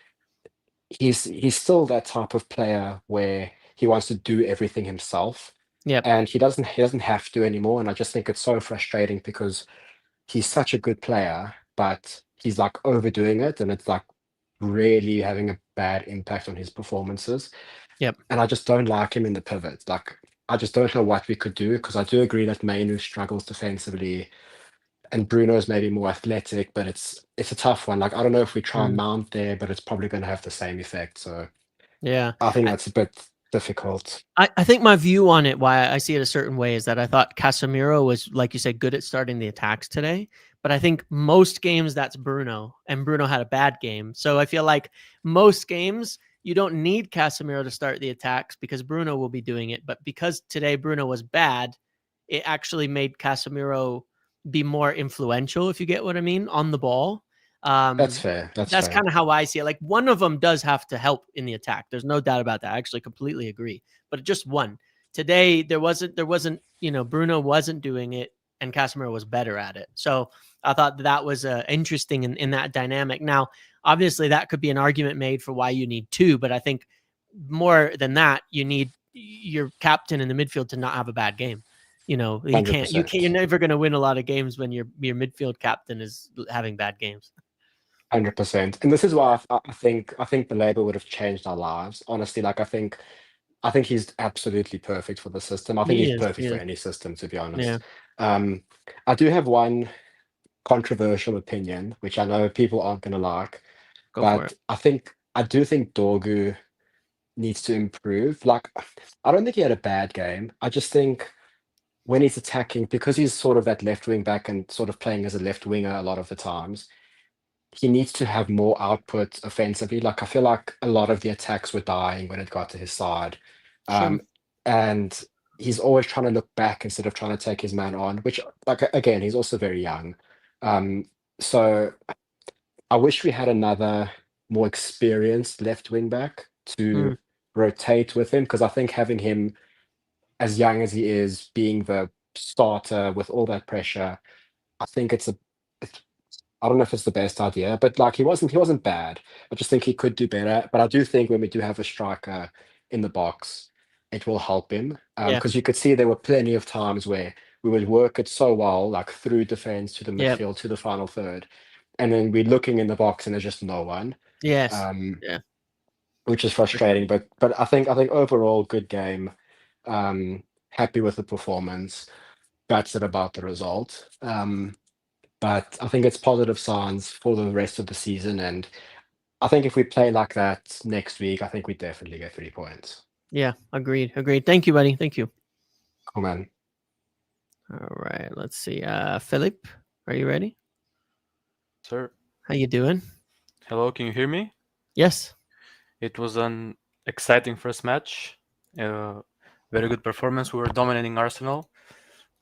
still that type of player where he wants to do everything himself. And he doesn't have to anymore. And I just think it's so frustrating because he's such a good player, but he's like overdoing it, and it's like really having a bad impact on his performances. And I just don't like him in the pivot. Like I just don't know what we could do, because I do agree that Mainu struggles defensively and Bruno's maybe more athletic, but it's a tough one. Like I don't know if we try and mount there, but it's probably going to have the same effect. So I think that's a bit difficult. I think my view on it, why I see it a certain way, is that I thought Casemiro was, like you said, good at starting the attacks today. But I think most games that's Bruno, and Bruno had a bad game. So I feel like most games you don't need Casemiro to start the attacks because Bruno will be doing it. But because today Bruno was bad, it actually made Casemiro be more influential, if you get what I mean, on the ball. That's fair. That's kind of how I see it. Like one of them does have to help in the attack. There's no doubt about that. I actually completely agree. But just one. Today there wasn't, Bruno wasn't doing it. and Casemiro was better at it. So I thought that was interesting in that dynamic. Now, obviously, that could be an argument made for why you need two, but I think more than that, you need your captain in the midfield to not have a bad game. You know, you can't. You're never going to win a lot of games when your midfield captain is having bad games. 100%. And this is why I think the label would have changed our lives. Honestly, like I think he's absolutely perfect for the system. I think he's perfect for any system, to be honest. I do have one controversial opinion, which I know people aren't going to like, but I do think Dorgu needs to improve. Like, I don't think he had a bad game. I just think when he's attacking, because he's sort of that left wing back and sort of playing as a left winger a lot of the times, he needs to have more output offensively. Like, I feel like a lot of the attacks were dying when it got to his side. And he's always trying to look back instead of trying to take his man on, which, like, again, he's also very young. So I wish we had another more experienced left wing back to rotate with him, because I think having him as young as he is, being the starter with all that pressure, I think I don't know if it's the best idea, but like he wasn't bad. I just think he could do better. But I do think when we do have a striker in the box, it will help him. Because you could see there were plenty of times where we would work it so well, like through defense to the midfield to the final third, and then we're looking in the box and there's just no one. Which is frustrating. But I think overall good game. Happy with the performance. Gutted about the result. But I think it's positive signs for the rest of the season. And I think if we play like that next week, I think we definitely get 3 points. Yeah, agreed. Thank you, buddy. Thank you. Cool, man. All right, let's see. Philip, are you ready? Sir. How you doing? Hello, can you hear me? Yes. It was an exciting first match. Very good performance. We were dominating Arsenal.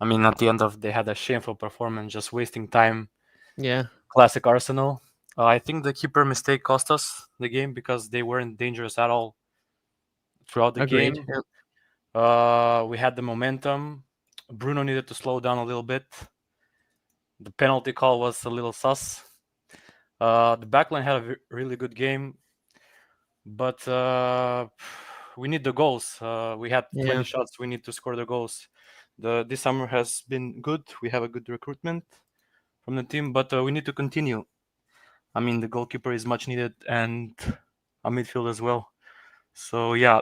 I mean, at the end they had a shameful performance, just wasting time. Yeah. Classic Arsenal. I think the keeper mistake cost us the game because they weren't dangerous at all throughout the game. We had the momentum. Bruno needed to slow down a little bit. The penalty call was a little sus. The backline had a really good game, but we need the goals. We had 20 shots. We need to score the goals. This summer has been good. We have a good recruitment from the team, but we need to continue. I mean, the goalkeeper is much needed and a midfield as well. So yeah,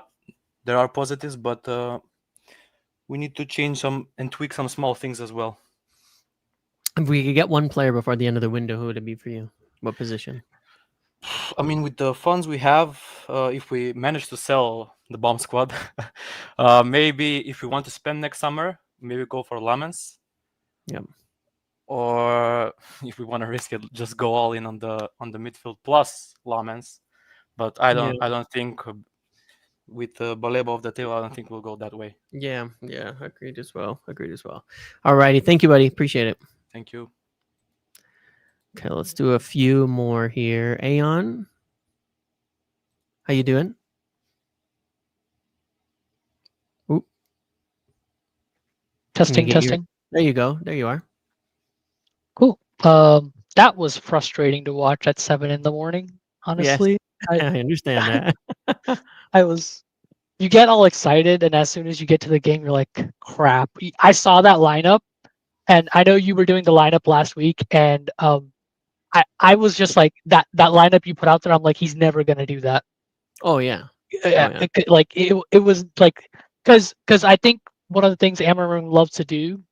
there are positives, but we need to change some and tweak some small things as well. If we could get one player before the end of the window, who would it be for you? What position? I mean, with the funds we have, if we manage to sell the bomb squad, maybe if we want to spend next summer, maybe go for Lamens. Yeah. Or if we want to risk it, just go all in on the midfield plus Lamens. But I don't think with Baleba off the table, I don't think we'll go that way. Yeah, agreed as well. All righty, thank you, buddy. Appreciate it. Thank you. Okay, let's do a few more here. Aeon, how you doing? Ooh. Testing. There you go. There you are. Cool. That was frustrating to watch at 7 a.m. honestly. Yes. I understand that. You get all excited, and as soon as you get to the game, you're like, crap. I saw that lineup, and I know you were doing the lineup last week, and I was just like, that lineup you put out there, I'm like, he's never going to do that. Oh, yeah. Like, it was like, because I think one of the things Amarim loves to do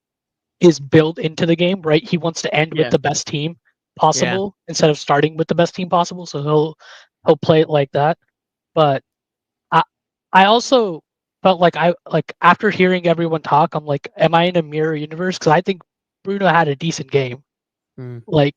is build into the game, right? He wants to end with the best team possible instead of starting with the best team possible. So he'll play it like that. But I also felt like after hearing everyone talk, I'm like, am I in a mirror universe? Because I think Bruno had a decent game. Like,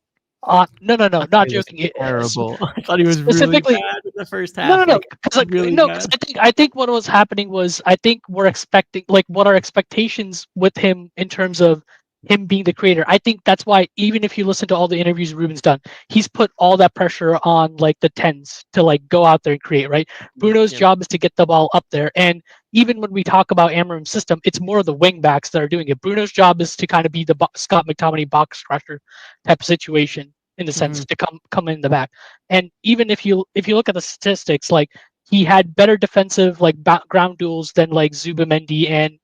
no, not joking. Terrible. I thought he was really bad in the first half. No, because I think what was happening was I think we're expecting, like, what our expectations with him in terms of him being the creator. I think that's why even if you listen to all the interviews Ruben's done, he's put all that pressure on like the 10s to like go out there and create, right? Bruno's job is to get the ball up there. And even when we talk about Amarim's system, it's more the wing backs that are doing it. Bruno's job is to kind of be the Scott McTominay box crusher type of situation in the sense to come in the back. And even if you look at the statistics, like he had better defensive like ground duels than like Zubamendi and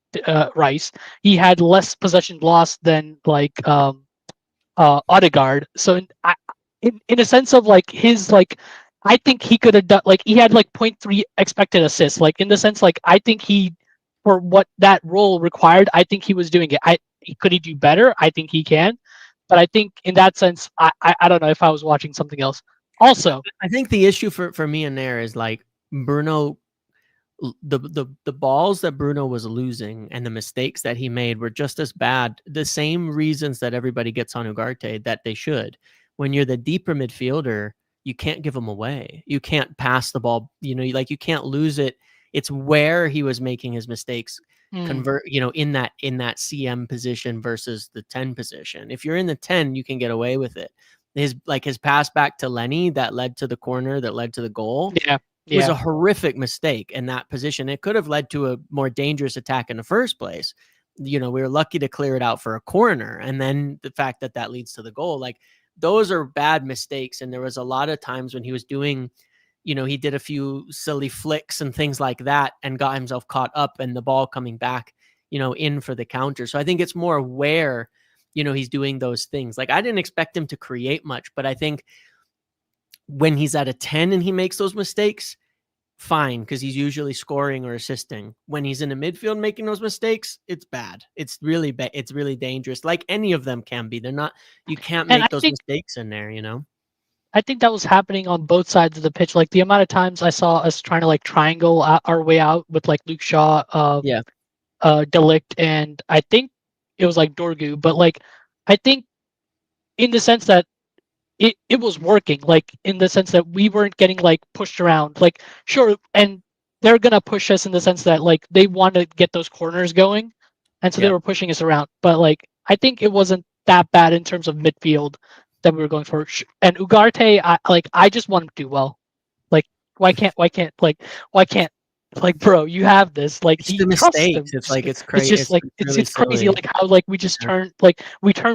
Rice. He had less possession lost than like Odegaard. So in a sense of like his like, I think he could have done like he had like 0.3 expected assists. Like in the sense like I think he for what that role required, I think he was doing it. Could he do better? I think he can, but I think in that sense, I don't know if I was watching something else. Also, I think the issue for me in there is like Bruno. The balls that Bruno was losing and the mistakes that he made were just as bad. The same reasons that everybody gets on Ugarte that they should. When you're the deeper midfielder, you can't give them away. You can't pass the ball. You know, like you can't lose it. It's where he was making his mistakes. Convert, you know, in that CM position versus the 10 position. If you're in the 10, you can get away with it. His pass back to Lenny that led to the corner that led to the goal. It was a horrific mistake in that position. It could have led to a more dangerous attack in the first place. You know, we were lucky to clear it out for a corner. And then the fact that leads to the goal, like those are bad mistakes. And there was a lot of times when he was doing, you know, he did a few silly flicks and things like that and got himself caught up and the ball coming back, you know, in for the counter. So I think it's more where, you know, he's doing those things. Like I didn't expect him to create much, but I think when he's at a 10 and he makes those mistakes, fine, because he's usually scoring or assisting. When he's in the midfield making those mistakes, it's bad. It's really bad. It's really dangerous. Like any of them can be. They're not. You can't make those mistakes in there. You know. I think that was happening on both sides of the pitch. Like the amount of times I saw us trying to like triangle our way out with like Luke Shaw, Delict, and I think it was like Dorgu. But like I think in the sense that it was working, like in the sense that we weren't getting like pushed around. Like sure, and they're gonna push us in the sense that like they want to get those corners going, and so they were pushing us around. But like I think it wasn't that bad in terms of midfield that we were going for. And Ugarte, I just want him to do well. Like why can't bro, you have this. Like it's the mistakes. It's like it's crazy. It's just like it's crazy. Like how like we just turn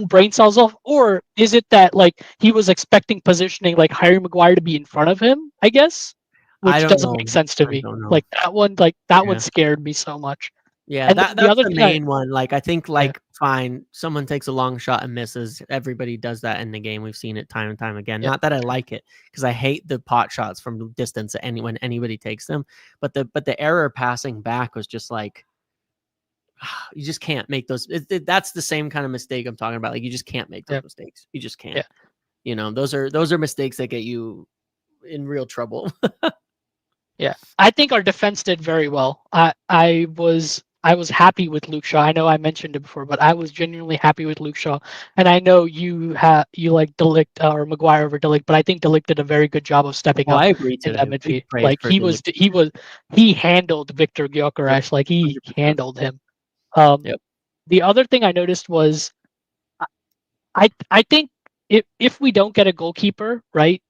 brain cells off, or is it that like he was expecting positioning like Harry Maguire to be in front of him? I guess, which doesn't make sense to me. Like that one, one scared me so much. Yeah, and that's the main one. Like I think fine, someone takes a long shot and misses. Everybody does that in the game. We've seen it time and time again. Not that I like it because I hate the pot shots from distance when anybody takes them. But the error passing back was just like you just can't make those. That's the same kind of mistake I'm talking about. Like you just can't make those mistakes. You just can't. You know, those are mistakes that get you in real trouble. Yeah, I think our defense did very well. I was happy with Luke Shaw. I know I mentioned it before, but I was genuinely happy with Luke Shaw. And I know you like Delict or Maguire over Delict, but I think Delict did a very good job of stepping up. I agree to that midfield. Like he handled Victor Gyökeres. Like he handled him. The other thing I noticed was, I think if we don't get a goalkeeper, right,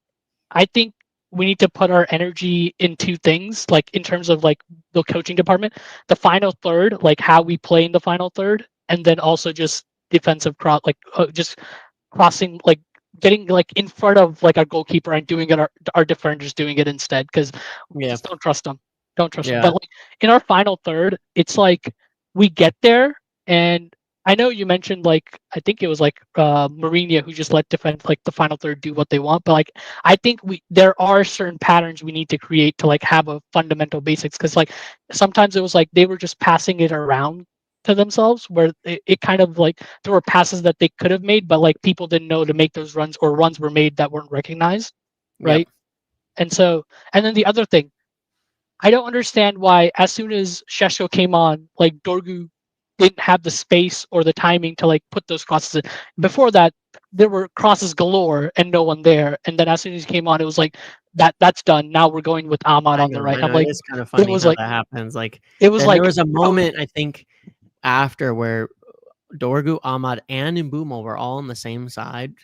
I think we need to put our energy in two things, like in terms of like the coaching department, the final third, like how we play in the final third, and then also just defensive cross, like just crossing, like getting like in front of like our goalkeeper and doing it, our defenders doing it instead, because just don't trust them. But like in our final third, it's like we get there, and I know you mentioned like I think it was like Mourinho who just let defend like the final third do what they want, but like I think there are certain patterns we need to create to like have a fundamental basics, because like sometimes it was like they were just passing it around to themselves, where it kind of like there were passes that they could have made, but like people didn't know to make those runs, or runs were made that weren't recognized, right? And then the other thing, I don't understand why as soon as Šeško came on, like Dorgu didn't have the space or the timing to like put those crosses in. Before that, there were crosses galore and no one there. And then as soon as he came on, it was like that's done. Now we're going with Ahmad on the right. I'm like, it's kind of funny it was how like that happens. Like it was like there was a moment I think after where Dorgu, Ahmad, and Mbumo were all on the same side,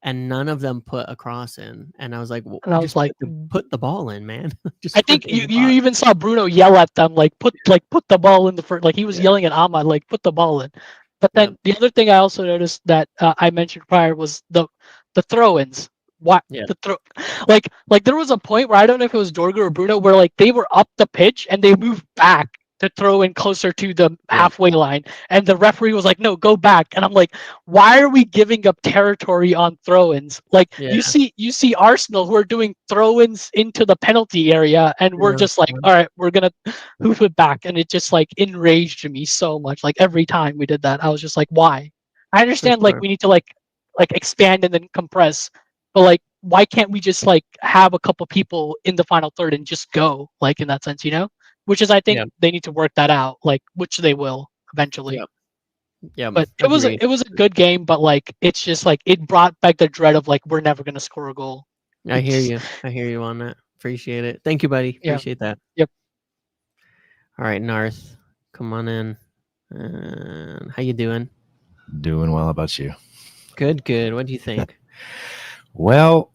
and none of them put a cross in. And I was like, well, And I was like, put the ball in, man. I think you even saw Bruno yell at them like put the ball in the first. Like he was yelling at Ahmad like put the ball in. But then the other thing I also noticed that I mentioned prior was the throw-ins. What the throw? Like there was a point where I don't know if it was Dorgu or Bruno where like they were up the pitch and they moved back to throw in closer to the halfway line, and the referee was like, "No, go back." And I'm like, "Why are we giving up territory on throw-ins? Like you see Arsenal who are doing throw-ins into the penalty area, and we're just like, all right, we're gonna hoof it back." And it just like enraged me so much. Like every time we did that, I was just like, "Why?" I understand like we need to like expand and then compress, but like why can't we just like have a couple people in the final third and just go like in that sense, you know? Which is I think they need to work that out, like which they will eventually. Yeah, but it was a good game, but like it's just like it brought back the dread of like we're never gonna score a goal. I hear you on that. Appreciate it. Thank you, buddy. Appreciate that. Yep. All right, Narth, come on in. How you doing? Doing well. How about you? Good. What do you think? Well,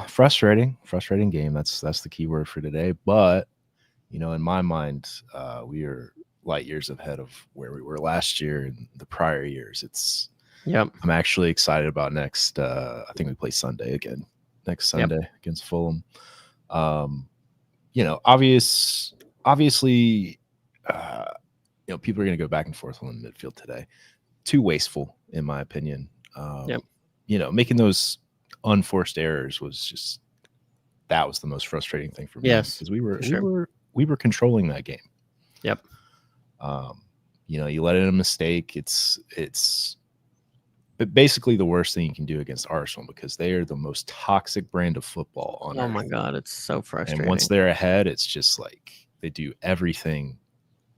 frustrating game. That's the key word for today. But in my mind, we are light years ahead of where we were last year and the prior years. I'm actually excited about next. I think we play Sunday again next Sunday against Fulham. Obviously, people are going to go back and forth on the midfield today. Too wasteful, in my opinion. Making those unforced errors was the most frustrating thing for me. Because we were controlling that game. You let in a mistake. It's basically the worst thing you can do against Arsenal because they are the most toxic brand of football on earth. Oh my God, it's so frustrating. And once they're ahead, it's just like they do everything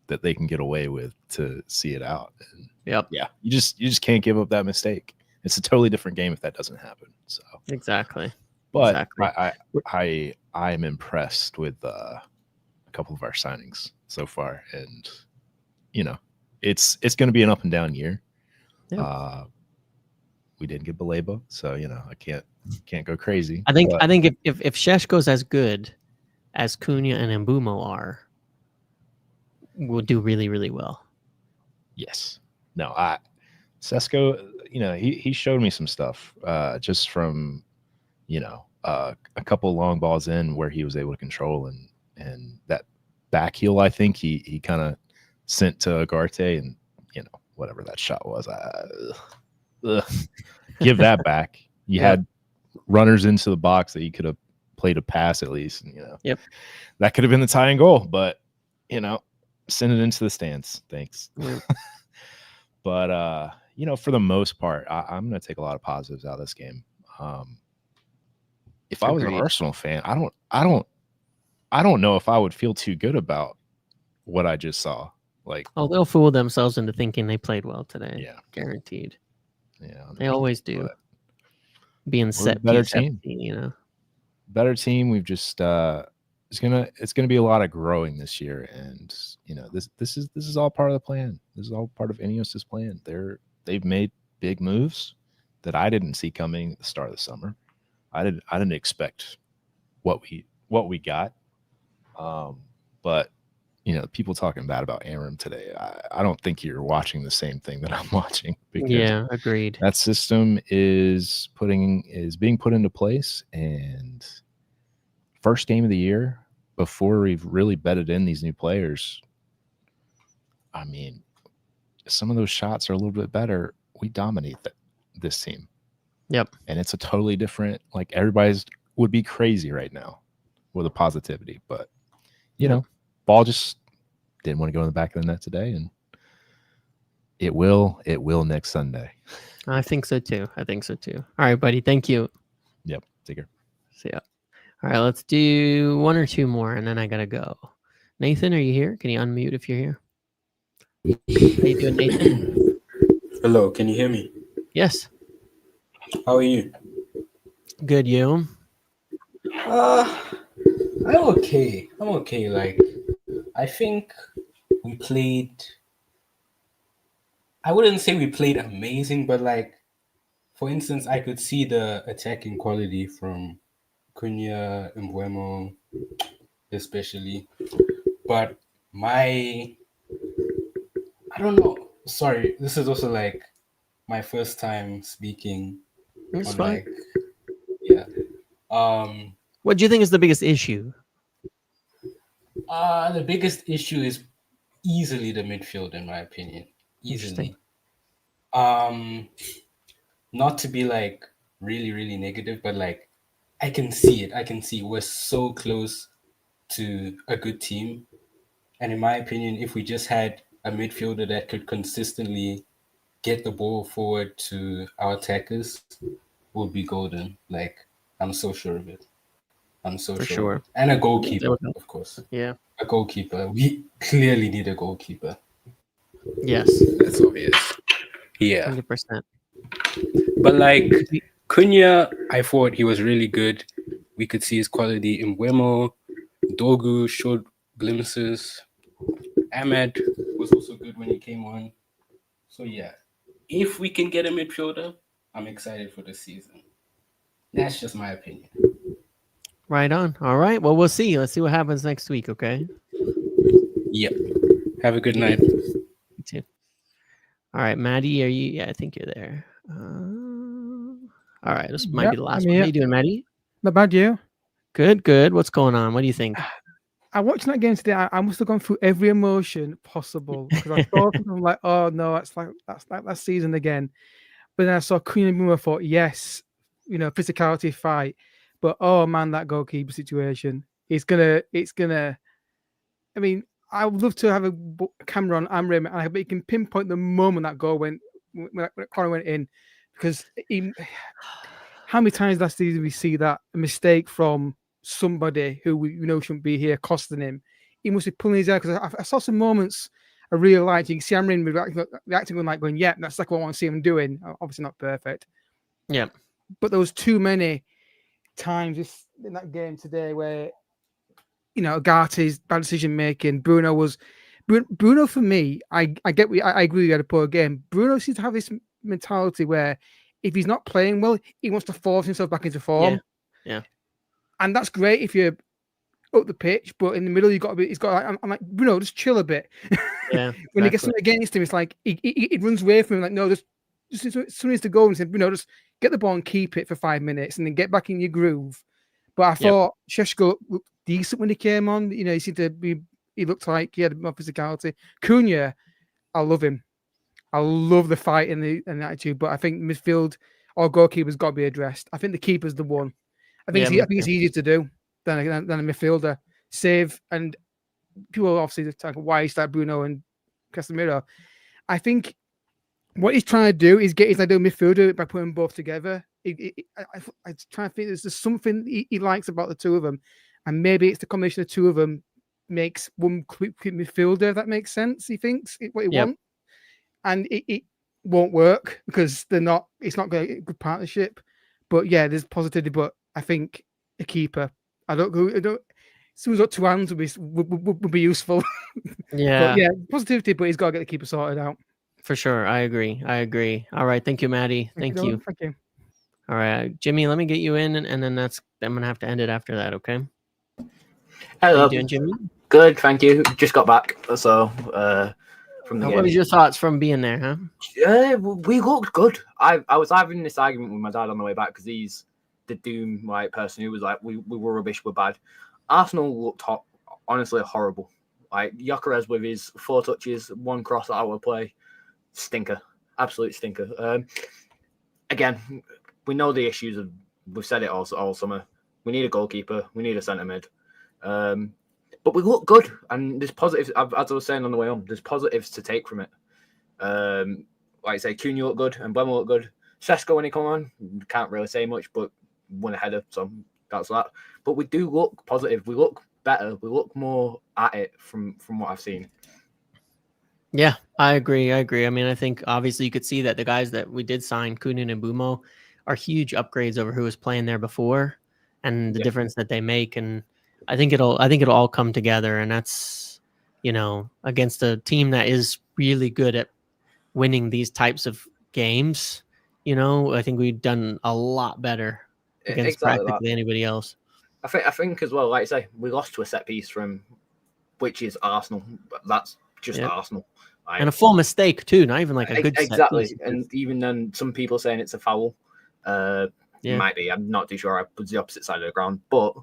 that they can get away with to see it out. And you just can't give up that mistake. It's a totally different game if that doesn't happen. So exactly. But I am impressed with a couple of our signings so far, and it's going to be an up and down year. We didn't get Baleba, so I can't go crazy. I think if Šeško's as good as Cunha and Mbumo are, we'll do really, really well. Yes. No, Sesko, he showed me some stuff just from a couple long balls in where he was able to control and that back heel. I think he kind of sent to Ugarte, and whatever that shot was, give that back. You had runners into the box that you could have played a pass at least, and that could have been the tying goal, but send it into the stands. Thanks. But for the most part, I'm going to take a lot of positives out of this game. If I was an Arsenal fan, I don't know if I would feel too good about what I just saw. Like, they'll fool themselves into thinking they played well today. Yeah, guaranteed. Yeah, they always do. Being set better piece team, better team. We've just it's gonna be a lot of growing this year, and this is all part of the plan. This is all part of Ineos's plan. They've made big moves that I didn't see coming at the start of the summer. I didn't expect what we got, but people talking bad about Aram today. I don't think you're watching the same thing that I'm watching. Yeah, agreed. That system is being put into place, and first game of the year before we've really bedded in these new players. I mean, some of those shots are a little bit better. We dominate this team. Yep. And it's a totally different, like everybody's would be crazy right now with the positivity, but ball just didn't want to go in the back of the net today, and it will next Sunday. I think so too. All right, buddy. Thank you. Yep. Take care. See ya. All right, let's do one or two more, and then I gotta go. Nathan, are you here? Can you unmute if you're here? How you doing, Nathan? Hello, can you hear me? Yes. How are you? Good, you? I'm okay. Like, I think we played I wouldn't say we played amazing, but like, for instance, I could see the attacking quality from Cunha and Mbeumo, especially. But I don't know. Sorry, this is also like my first time speaking That's on fine. like, yeah. What do you think is the biggest issue? The biggest issue is easily the midfield, in my opinion. Easily. Not to be like really, really negative, but like I can see it. I can see we're so close to a good team. And in my opinion, if we just had a midfielder that could consistently get the ball forward to our attackers, would be golden. Like, I'm so sure of it. I'm so For sure of sure. it. And a goalkeeper, of course. Yeah. A goalkeeper. We clearly need a goalkeeper. Yes. That's obvious. Yeah. 100%. But like Cunha, I thought he was really good. We could see his quality in Mbeumo. Dogu showed glimpses. Ahmed was also good when he came on. So yeah, if we can get a midfielder, I'm excited for the season. That's just my opinion. Right on. All right. Well, we'll see. Let's see what happens next week. Okay. Yep. Have a good night. You too. All right, Maddie, are you? Yeah, I think you're there. All right, this might be the last one. How you doing, Maddie? Not bad, you? Good, good. What's going on? What do you think? I watched that game today. I must have gone through every emotion possible because I thought I'm like, oh no, that's like that season again. But then I saw Queen and Boom. I thought, yes, physicality fight. But oh man, that goalkeeper situation. It's gonna. I mean, I would love to have a camera on Amrim, but you can pinpoint the moment that goal when that corner went in, because how many times last season we see that a mistake from somebody who we shouldn't be here costing him? He must be pulling his hair, because I saw some moments I really liked. You can see Amrin reacting going, yeah, that's like what I want to see him doing. Obviously not perfect. Yeah. But there was too many times in that game today where Ugati's bad decision making. Bruno for me. I agree. We had a poor game. Bruno seems to have this mentality where if he's not playing well, he wants to force himself back into form. Yeah. And that's great if you're up the pitch, but in the middle you've got to be. He's got. I'm like, Bruno, just chill a bit. Yeah. When he gets something against him, it's like he runs away from him. Like, no, just as soon as to go and say, Bruno, just get the ball and keep it for 5 minutes, and then get back in your groove. But I thought Šeško looked decent when he came on. He seemed to be. He looked like he had more physicality. Cunha, I love him. I love the fight and the attitude. But I think midfield or goalkeeper's got to be addressed. I think the keeper's the one. I think it's easier to do than a midfielder. Save, and people obviously talk why he started Bruno and Casemiro. I think what he's trying to do is get his ideal midfielder by putting them both together. I try to think there's something he likes about the two of them, and maybe it's the combination of the two of them makes one quick midfielder. If that makes sense, he thinks what he wants, and it won't work because they're not. It's not going to a good partnership. But yeah, there's positivity. But I think a keeper. I don't. Someone's got two hands would be useful. Yeah. But yeah, positivity. But he's got to get the keeper sorted out. For sure. I agree. All right. Thank you, Maddie. Thank you. Thank you. All right, Jimmy, let me get you in, and then I'm going to have to end it after that, okay? Hello. How you doing, Jimmy? Good, thank you. Just got back, so from the game. What was your thoughts from being there, huh? Yeah, we looked good. I was having this argument with my dad on the way back because he's the doom person who was like, we were rubbish, we're bad. Arsenal looked honestly horrible. Like Gyökeres with his 4 touches, 1 cross out of play, stinker, absolute stinker. Again, we know the issues. We've said it all summer. We need a goalkeeper. We need a centre mid. But we look good, and there's positives. As I was saying on the way home, there's positives to take from it. Like I say, Cunha looked good, and Mbeumo looked good. Šeško, when he come on, can't really say much, but won a header, so that's that. But we do look positive. We look better. We look more at it from what I've seen. Yeah, I agree. I mean, I think obviously you could see that the guys that we did sign, Cunha and Mbeumo, are huge upgrades over who was playing there before, and the difference that they make. And I think it'll all come together. And that's, against a team that is really good at winning these types of games, I think we've done a lot better against practically anybody else. I think as well, like I say, we lost to a set piece which is Arsenal. But that's just Arsenal. And a full mistake too, not even like a good exactly. set piece. And even then, some people saying it's a foul. Might be. I'm not too sure. I was the opposite side of the ground, but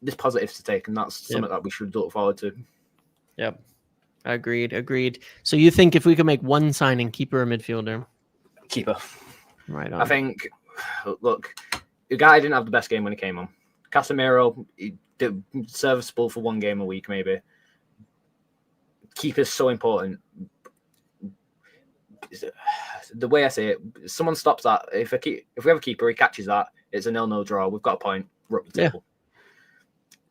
there's positives to take, and that's something that we should look forward to. Yep. Agreed. So you think if we could make one signing, keeper or midfielder? Keeper. Right on. I think, look, the guy didn't have the best game when he came on. Casemiro, he did serviceable for one game a week, maybe. Keeper's so important. The way I say it, someone stops that. If we have a keeper, he catches that. It's a 0-0 draw. We've got a point. We're up the table.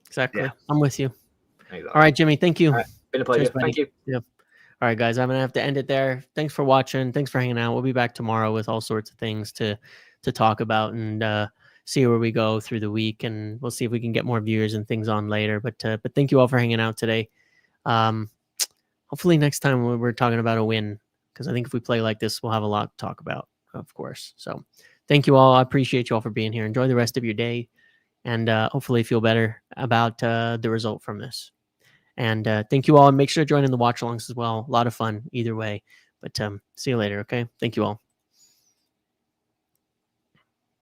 Exactly. Yeah. I'm with you. Exactly. All right, Jimmy. Thank you. All right. Been a pleasure. Cheers, thank you. Yeah. All right, guys. I'm gonna have to end it there. Thanks for watching. Thanks for hanging out. We'll be back tomorrow with all sorts of things to talk about and see where we go through the week, and we'll see if we can get more viewers and things on later. But thank you all for hanging out today. Hopefully next time we're talking about a win, because I think if we play like this, we'll have a lot to talk about, of course. So thank you all. I appreciate you all for being here. Enjoy the rest of your day, and hopefully feel better about the result from this. And thank you all. And make sure to join in the watch alongs as well. A lot of fun either way. But see you later. Okay. Thank you all.